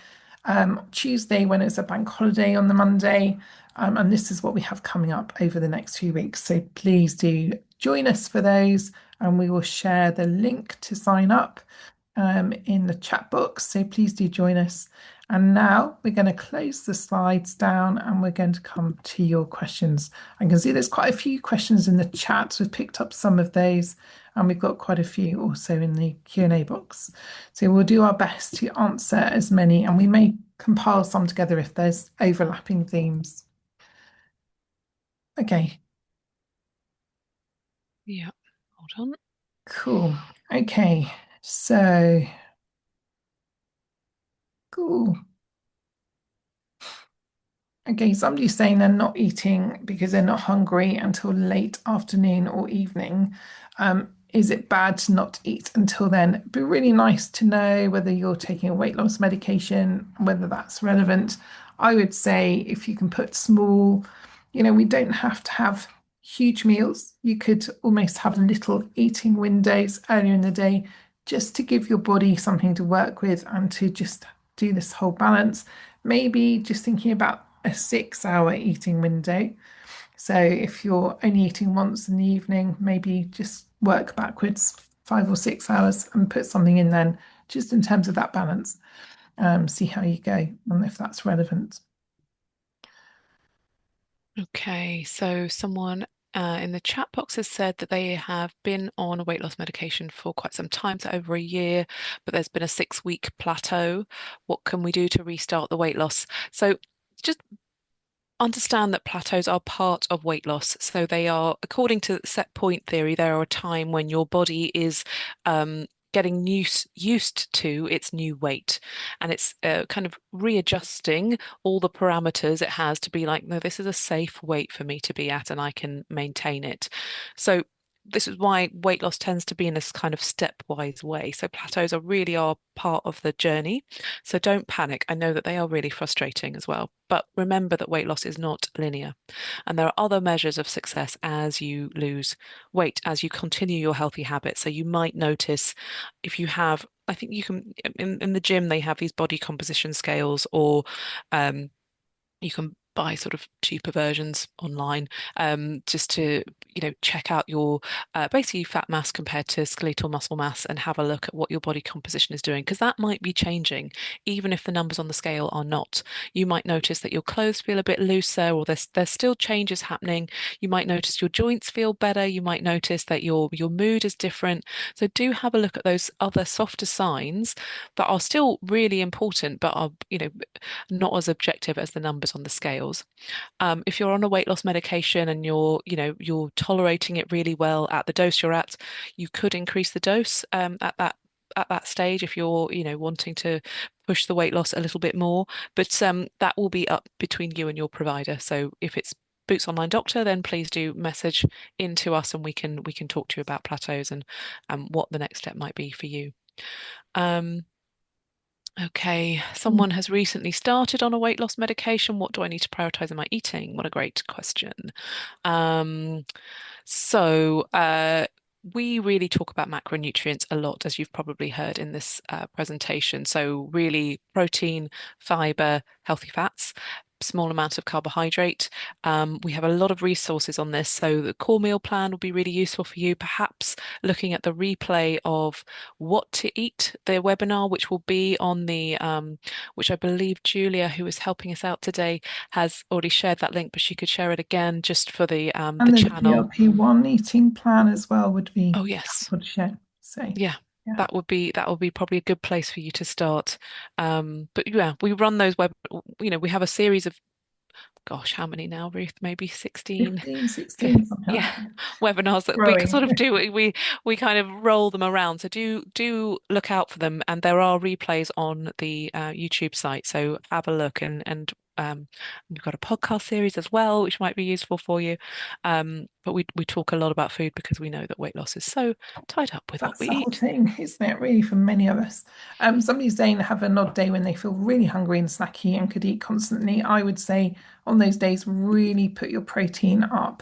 Tuesday when it's a bank holiday on the Monday. And this is what we have coming up over the next few weeks. So please do join us for those, and we will share the link to sign up in the chat box. So please do join us. And now we're going to close the slides down and we're going to come to your questions. I can see there's quite a few questions in the chat. We've picked up some of those and we've got quite a few also in the Q&A box. So we'll do our best to answer as many, and we may compile some together if there's overlapping themes. Okay, Yeah, hold on. cool. Okay, so cool. Okay, somebody's saying they're not eating because they're not hungry until late afternoon or evening. Is it bad to not eat until then? It'd be really nice to know whether you're taking a weight loss medication, whether that's relevant. I would say if you can put small, we don't have to have huge meals. You could almost have little eating windows earlier in the day just to give your body something to work with and to just do this whole balance. Maybe just thinking about a 6 hour eating window. So if you're only eating once in the evening, maybe just work backwards 5 or 6 hours and put something in then, just in terms of that balance. See how you go and if that's relevant. Okay, so someone in the chat box has said that they have been on a weight loss medication for quite some time, so over a year, but there's been a 6 week plateau. What can we do to restart the weight loss? So just understand that plateaus are part of weight loss. So they are, according to set point theory, there are a time when your body is getting used to its new weight, and it's kind of readjusting all the parameters it has to be like, no, this is a safe weight for me to be at, and I can maintain it. So this is why weight loss tends to be in this kind of stepwise way. So plateaus are part of the journey. So don't panic. I know that they are really frustrating as well. But remember that weight loss is not linear. And there are other measures of success as you lose weight, as you continue your healthy habits. So you might notice if you have, I think you can, in the gym, they have these body composition scales, or you can buy sort of cheaper versions online, just to check out your basically fat mass compared to skeletal muscle mass, and have a look at what your body composition is doing, because that might be changing even if the numbers on the scale are not. You might notice that your clothes feel a bit looser, or there's still changes happening. You might notice your joints feel better. You might notice that your mood is different. So do have a look at those other softer signs that are still really important, but are not as objective as the numbers on the scales. If you're on a weight loss medication and you're tolerating it really well at the dose you're at, you could increase the dose at that stage if you're wanting to push the weight loss a little bit more. But that will be up between you and your provider. So if it's Boots Online Doctor, then please do message into us and we can talk to you about plateaus and what the next step might be for you. Um, Okay, someone has recently started on a weight loss medication. What do I need to prioritize in my eating? What a great question. Um, so we really talk about macronutrients a lot, as you've probably heard in this presentation. So really protein, fiber, healthy fats, small amount of carbohydrate. We have a lot of resources on this. So the core meal plan will be really useful for you. Perhaps looking at the replay of what to eat, the webinar, which will be on which I believe Julia, who is helping us out today, has already shared that link, but she could share it again just for the And the channel. GLP-1 eating plan as well would be Oh yes, helpful to share. So, yeah. yeah, That would be probably a good place for you to start. But yeah, we run those we have a series of, gosh, how many now, Ruth? Maybe 16, 15, 16, something like yeah, that. webinars that we Growing. sort of do. We kind of roll them around. So do look out for them, and there are replays on the YouTube site. So have a look, and we've got a podcast series as well, which might be useful for you. But we talk a lot about food because we know that weight loss is so tied up with what That's we the whole eat. thing, isn't it? Really, for many of us. Somebody's saying have an odd day when they feel really hungry and snacky and could eat constantly. I would say on those days, really put your protein up.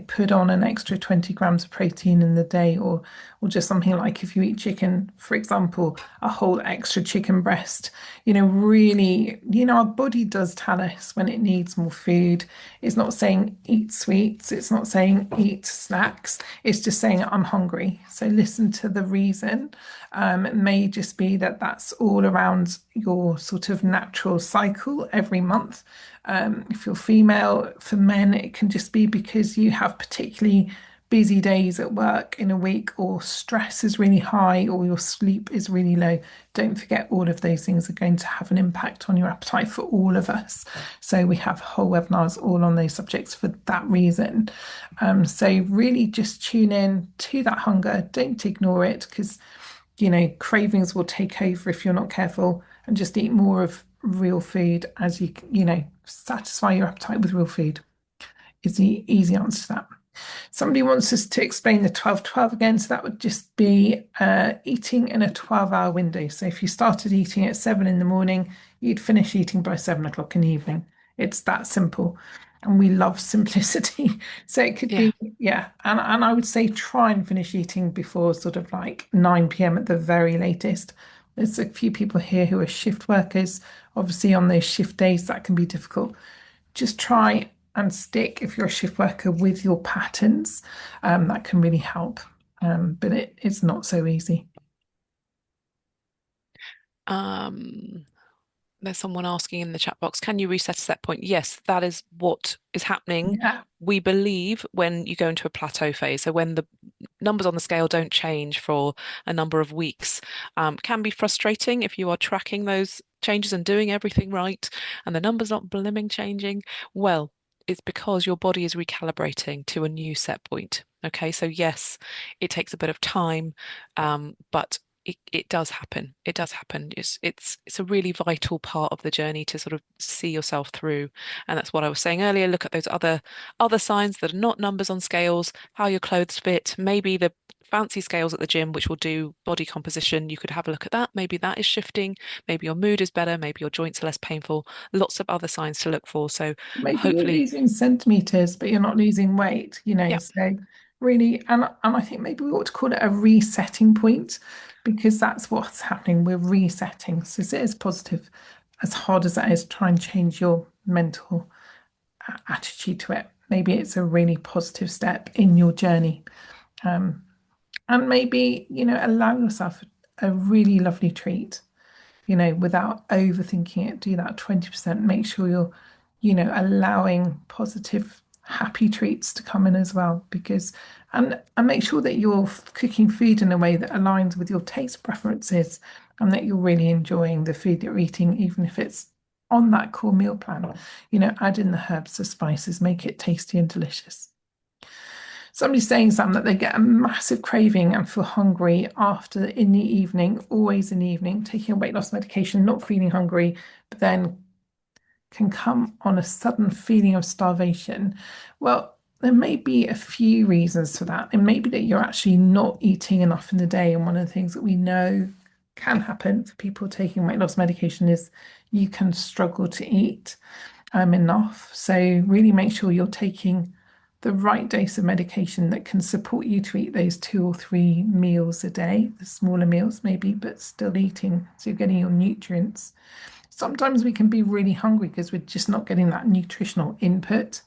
Put on an extra 20 grams of protein in the day, or just something like if you eat chicken, for example, a whole extra chicken breast. Really, our body does tell us when it needs more food. It's not saying eat sweets, it's not saying eat snacks, it's just saying I'm hungry. So listen to the reason. It may just be that that's all around your sort of natural cycle every month. If you're female, for men, it can just be because you have particularly busy days at work in a week, or stress is really high, or your sleep is really low. Don't forget, all of those things are going to have an impact on your appetite for all of us. So we have whole webinars all on those subjects for that reason. So really just tune in to that hunger. Don't ignore it, because cravings will take over if you're not careful, and just eat more of real food as satisfy your appetite with real food is the easy answer to that. Somebody wants us to explain the 12-12 again. So that would just be eating in a 12-hour window. So if you started eating at 7 in the morning, you'd finish eating by 7 o'clock in the evening. It's that simple. And we love simplicity. So it could Yeah. be, yeah. And I would say try and finish eating before sort of like 9 p.m. at the very latest. There's a few people here who are shift workers. Obviously, on those shift days, that can be difficult. Just try and stick, if you're a shift worker, with your patterns. That can really help. But it's not so easy. Um, there's someone asking in the chat box, can you reset a set point? Yes, that is what is happening. Yeah, We believe when you go into a plateau phase, so when the numbers on the scale don't change for a number of weeks, can be frustrating if you are tracking those changes and doing everything right, and the numbers not blimming changing. Well, it's because your body is recalibrating to a new set point. Okay, so yes, it takes a bit of time, but it does happen. It does happen. It's a really vital part of the journey to sort of see yourself through. And that's what I was saying earlier. Look at those other signs that are not numbers on scales, how your clothes fit, maybe the fancy scales at the gym, which will do body composition. You could have a look at that. Maybe that is shifting. Maybe your mood is better. Maybe your joints are less painful. Lots of other signs to look for. So maybe you're hopefully, losing centimeters, but you're not losing weight. yeah. So really, and I think maybe we ought to call it a resetting point, because that's what's happening. We're resetting. So it is positive, as hard as that is, try and change your mental attitude to it. Maybe it's a really positive step in your journey. Um, and maybe, allow yourself a really lovely treat, without overthinking it. Do that 20%. Make sure you're, allowing positive, happy treats to come in as well, because, and make sure that you're cooking food in a way that aligns with your taste preferences, and that you're really enjoying the food that you're eating, even if it's on that core meal plan. Add in the herbs, the spices, make it tasty and delicious. Somebody's saying, Sam, that they get a massive craving and feel hungry after in the evening, always in the evening, taking a weight loss medication, not feeling hungry, but then can come on a sudden feeling of starvation. Well, there may be a few reasons for that. It may be that you're actually not eating enough in the day. And one of the things that we know can happen for people taking weight loss medication is you can struggle to eat enough. So really make sure you're taking the right dose of medication that can support you to eat those 2 or 3 meals a day, the smaller meals maybe, but still eating. So you're getting your nutrients. Sometimes we can be really hungry because we're just not getting that nutritional input.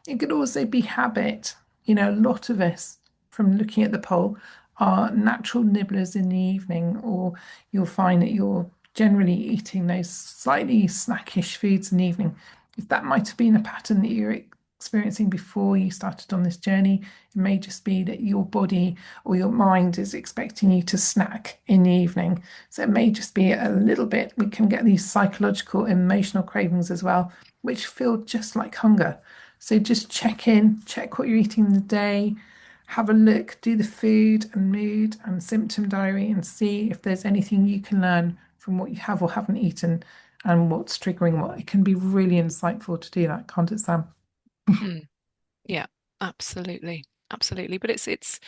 It could also be habit. A lot of us, from looking at the poll, are natural nibblers in the evening, or you'll find that you're generally eating those slightly snackish foods in the evening. If that might have been a pattern that you're experiencing before you started on this journey, it may just be that your body or your mind is expecting you to snack in the evening. So it may just be a little bit, we can get these psychological, emotional cravings as well, which feel just like hunger. So just check in, check what you're eating in the day, have a look, do the food and mood and symptom diary, and see if there's anything you can learn from what you have or haven't eaten. and what's triggering what. It can be really insightful to do that, can't it, Sam? Mm, yeah, absolutely. Absolutely. But it's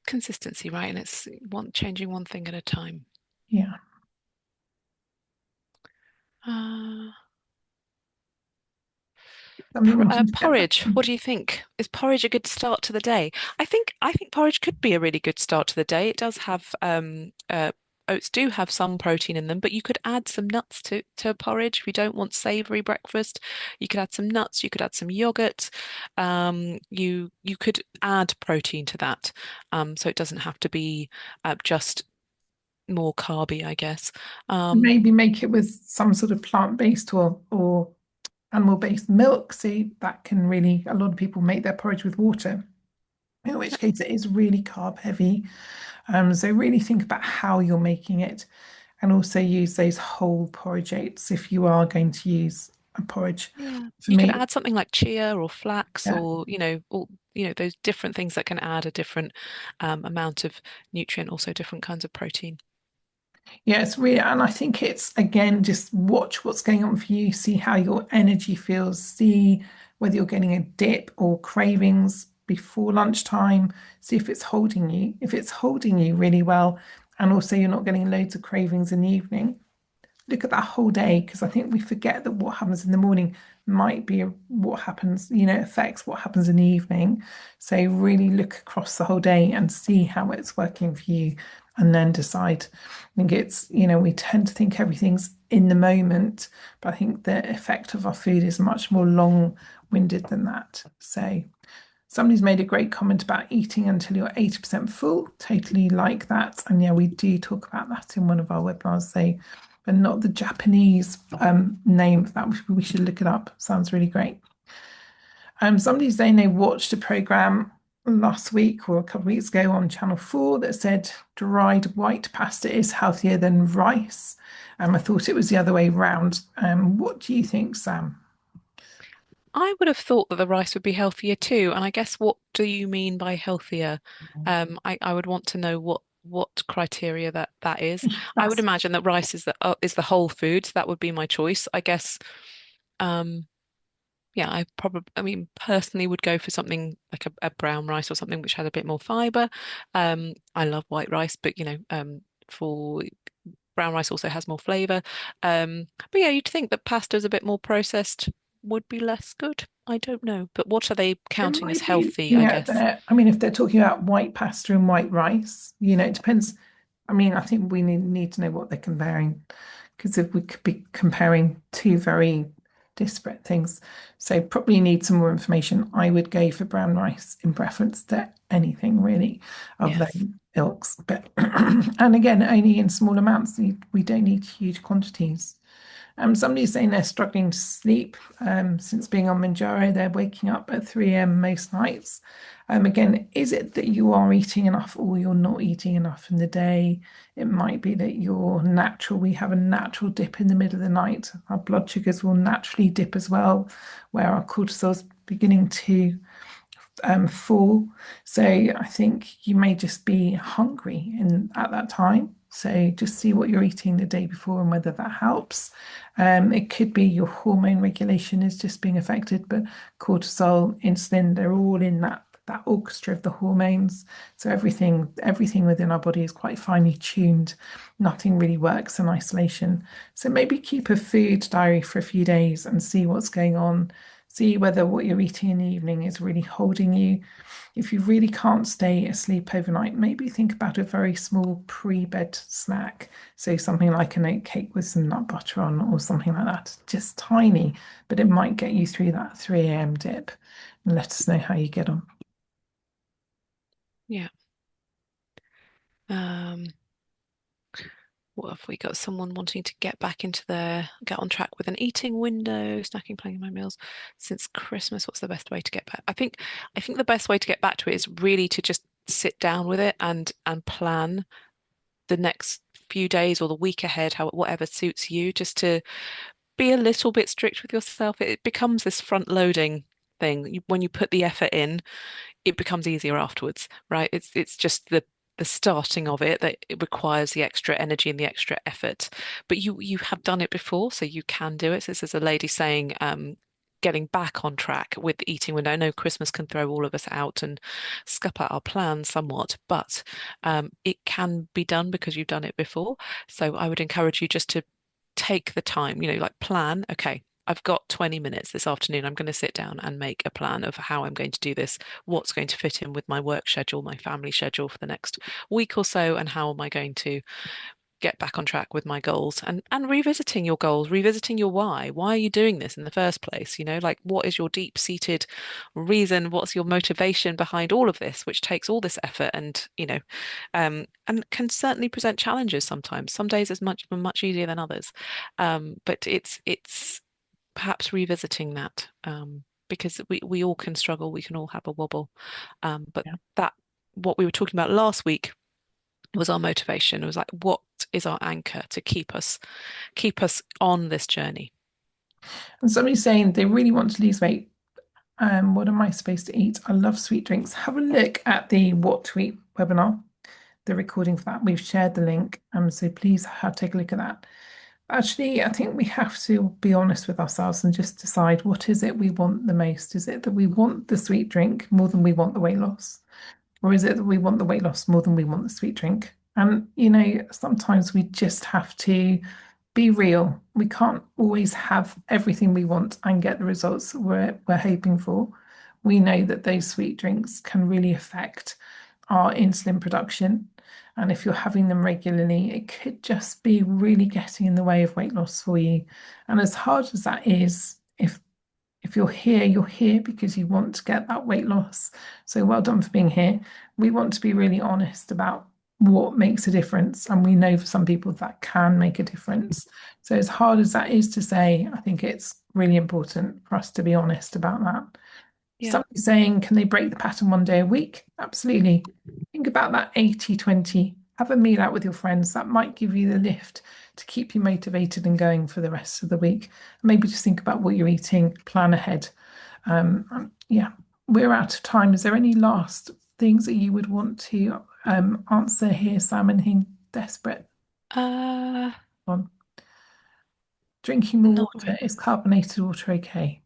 consistency, right? And it's one changing one thing at a time. Yeah. Uh, Somebody wanting to get back Porridge. in. What do you think? Is porridge a good start to the day? I think porridge could be a really good start to the day. It does have oats do have some protein in them, but you could add some nuts to porridge if you don't want savory breakfast. You could add some nuts. You could add some yogurt. You could add protein to that, so it doesn't have to be just more carby, I guess. Um, Maybe make it with some sort of plant-based or animal-based milk. See, that can really, a lot of people make their porridge with water, in which case it is really carb heavy. So really think about how you're making it and also use those whole porridge oats if you are going to use a porridge. Yeah, For you could me, add something like chia or flax, yeah, or those different things that can add a different amount of nutrient, also different kinds of protein. yeah, it's really, and I think it's again just watch what's going on for you, see how your energy feels, see whether you're getting a dip or cravings before lunchtime, see if it's holding you. If it's holding you really well, and also you're not getting loads of cravings in the evening, look at that whole day because I think we forget that what happens in the morning might be what happens, affects what happens in the evening. So really look across the whole day and see how it's working for you and then decide. I think we tend to think everything's in the moment, but I think the effect of our food is much more long-winded than that. So somebody's made a great comment about eating until you're 80% full. Totally like that. And yeah, we do talk about that in one of our webinars. But not the Japanese name for that. We should look it up. Sounds really great. Somebody's saying they watched a program last week or a couple of weeks ago on Channel 4 that said dried white pasta is healthier than rice. I thought it was the other way round. What do you think, Sam? I would have thought that the rice would be healthier too, and I guess what do you mean by healthier? I would want to know what criteria that is. I would That's imagine that rice is the whole food, so that would be my choice. I guess. Um, Yeah, I mean, personally would go for something like a brown rice or something which had a bit more fiber. I love white rice, but for brown rice also has more flavor. But yeah, you'd think that pasta's a bit more processed would be less good. I don't know, but what are they It counting as might be healthy, looking I at guess? I mean, if they're talking about white pasta and white rice, it depends. I mean, I think we need to know what they're comparing because if we could be comparing two very disparate things. So probably need some more information. I would go for brown rice in preference to anything really of those Yes. ilks. But and again, only in small amounts. We don't need huge quantities. Somebody's saying they're struggling to sleep since being on Manjaro. They're waking up at 3 a.m. most nights. Again, is it that you are eating enough or you're not eating enough in the day? It might be that we have a natural dip in the middle of the night. Our blood sugars will naturally dip as well, where our cortisol's beginning to fall. So I think you may just be hungry at that time. So just see what you're eating the day before and whether that helps. It could be your hormone regulation is just being affected, but cortisol, insulin, they're all in that orchestra of the hormones. So everything within our body is quite finely tuned. Nothing really works in isolation. So maybe keep a food diary for a few days and see what's going on. See whether what you're eating in the evening is really holding you. If you really can't stay asleep overnight, maybe think about a very small pre-bed snack. So something like an oat cake with some nut butter on or something like that. Just tiny, but it might get you through that 3 a.m. dip. And let us know how you get on. Yeah. Um, what have we got? Someone wanting to get on track with an eating window, snacking, planning my meals since Christmas. What's the best way to get back? I think the best way to get back to it is really to just sit down with it and plan the next few days or the week ahead, whatever suits you, just to be a little bit strict with yourself. It becomes this front loading thing. When you put the effort in, it becomes easier afterwards, right? It's just the starting of it that it requires the extra energy and the extra effort. But you have done it before, so you can do it. So this is a lady saying, getting back on track with the eating window. I know Christmas can throw all of us out and scupper our plans somewhat, but it can be done because you've done it before. So I would encourage you just to take the time, like plan, okay. I've got 20 minutes this afternoon. I'm going to sit down and make a plan of how I'm going to do this, what's going to fit in with my work schedule, my family schedule for the next week or so, and how am I going to get back on track with my goals, and revisiting your goals, revisiting your why. Why are you doing this in the first place? Like what is your deep-seated reason? What's your motivation behind all of this, which takes all this effort and can certainly present challenges sometimes. Some days is much easier than others. But it's perhaps revisiting that, because we all can struggle, we can all have a wobble. But Yeah. that what we were talking about last week was our motivation. It was like, what is our anchor to keep us on this journey? And somebody's saying they really want to lose weight. What am I supposed to eat? I love sweet drinks. Have a look at the What to Eat webinar, the recording for that. We've shared the link. So please take a look at that. Actually, I think we have to be honest with ourselves and just decide what is it we want the most. Is it that we want the sweet drink more than we want the weight loss? Or is it that we want the weight loss more than we want the sweet drink? And, sometimes we just have to be real. We can't always have everything we want and get the results that we're hoping for. We know that those sweet drinks can really affect our insulin production. And if you're having them regularly, it could just be really getting in the way of weight loss for you. And as hard as that is, if you're here because you want to get that weight loss. So well done for being here. We want to be really honest about what makes a difference. And we know for some people that can make a difference. So as hard as that is to say, I think it's really important for us to be honest about that. Yeah. Somebody saying, can they break the pattern one day a week? Absolutely. Think about that 80-20. Have a meal out with your friends. That might give you the lift to keep you motivated and going for the rest of the week. Maybe just think about what you're eating, plan ahead. Yeah, we're out of time. Is there any last things that you would want to answer here, Sam? Anything desperate Uh, on drinking more Not water? really. Is carbonated water okay?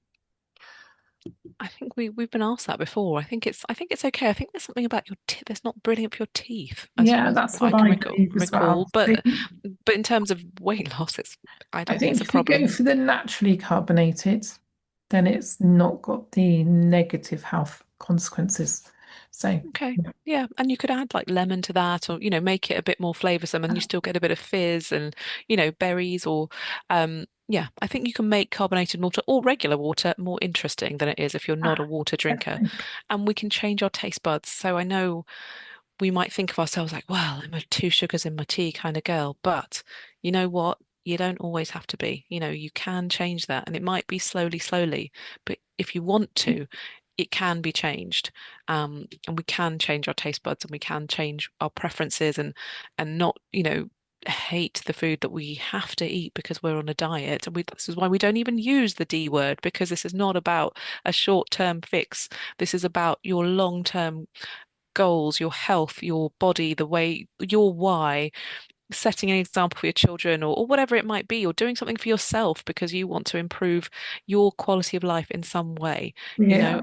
I think we've been asked that before. I think it's okay. I think there's something about your teeth that's not brilliant for your teeth, as far Yeah, as that's I what can I recall. believe as well. recall. But in terms of weight loss, I I don't think it's think a if you go problem. for the naturally carbonated, then it's not got the negative health consequences. So, Okay. yeah. Yeah, and you could add like lemon to that, or make it a bit more flavorsome, and you still get a bit of fizz and berries, or yeah, I think you can make carbonated water or regular water more interesting than it is if you're not a water drinker. Exactly. And we can change our taste buds. So I know we might think of ourselves like, well, I'm a two sugars in my tea kind of girl. But you know what? You don't always have to be. You can change that. And it might be slowly, slowly. But if you want to, it can be changed. And we can change our taste buds and we can change our preferences and not, hate the food that we have to eat because we're on a diet. And this is why we don't even use the D word, because this is not about a short-term fix. This is about your long-term goals, your health, your body, the way, your why, setting an example for your children, or whatever it might be, or doing something for yourself because you want to improve your quality of life in some way. You know, Yeah,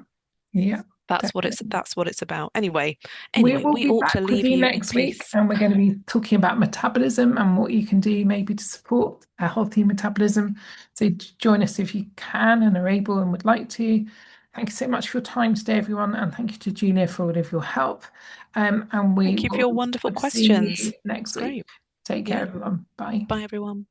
yeah, that's what it's definitely. that's what it's about. Anyway, We anyway, will we be ought to back with leave you you in next week, peace. and we're going to be talking about metabolism and what you can do maybe to support a healthy metabolism. So join us if you can and are able and would like to. Thank you so much for your time today, everyone, and thank you to Julia for all of your help. And we Thank you for will your look wonderful forward to seeing questions. you next Great. week. Take care, Yeah. everyone. Bye. Bye, everyone.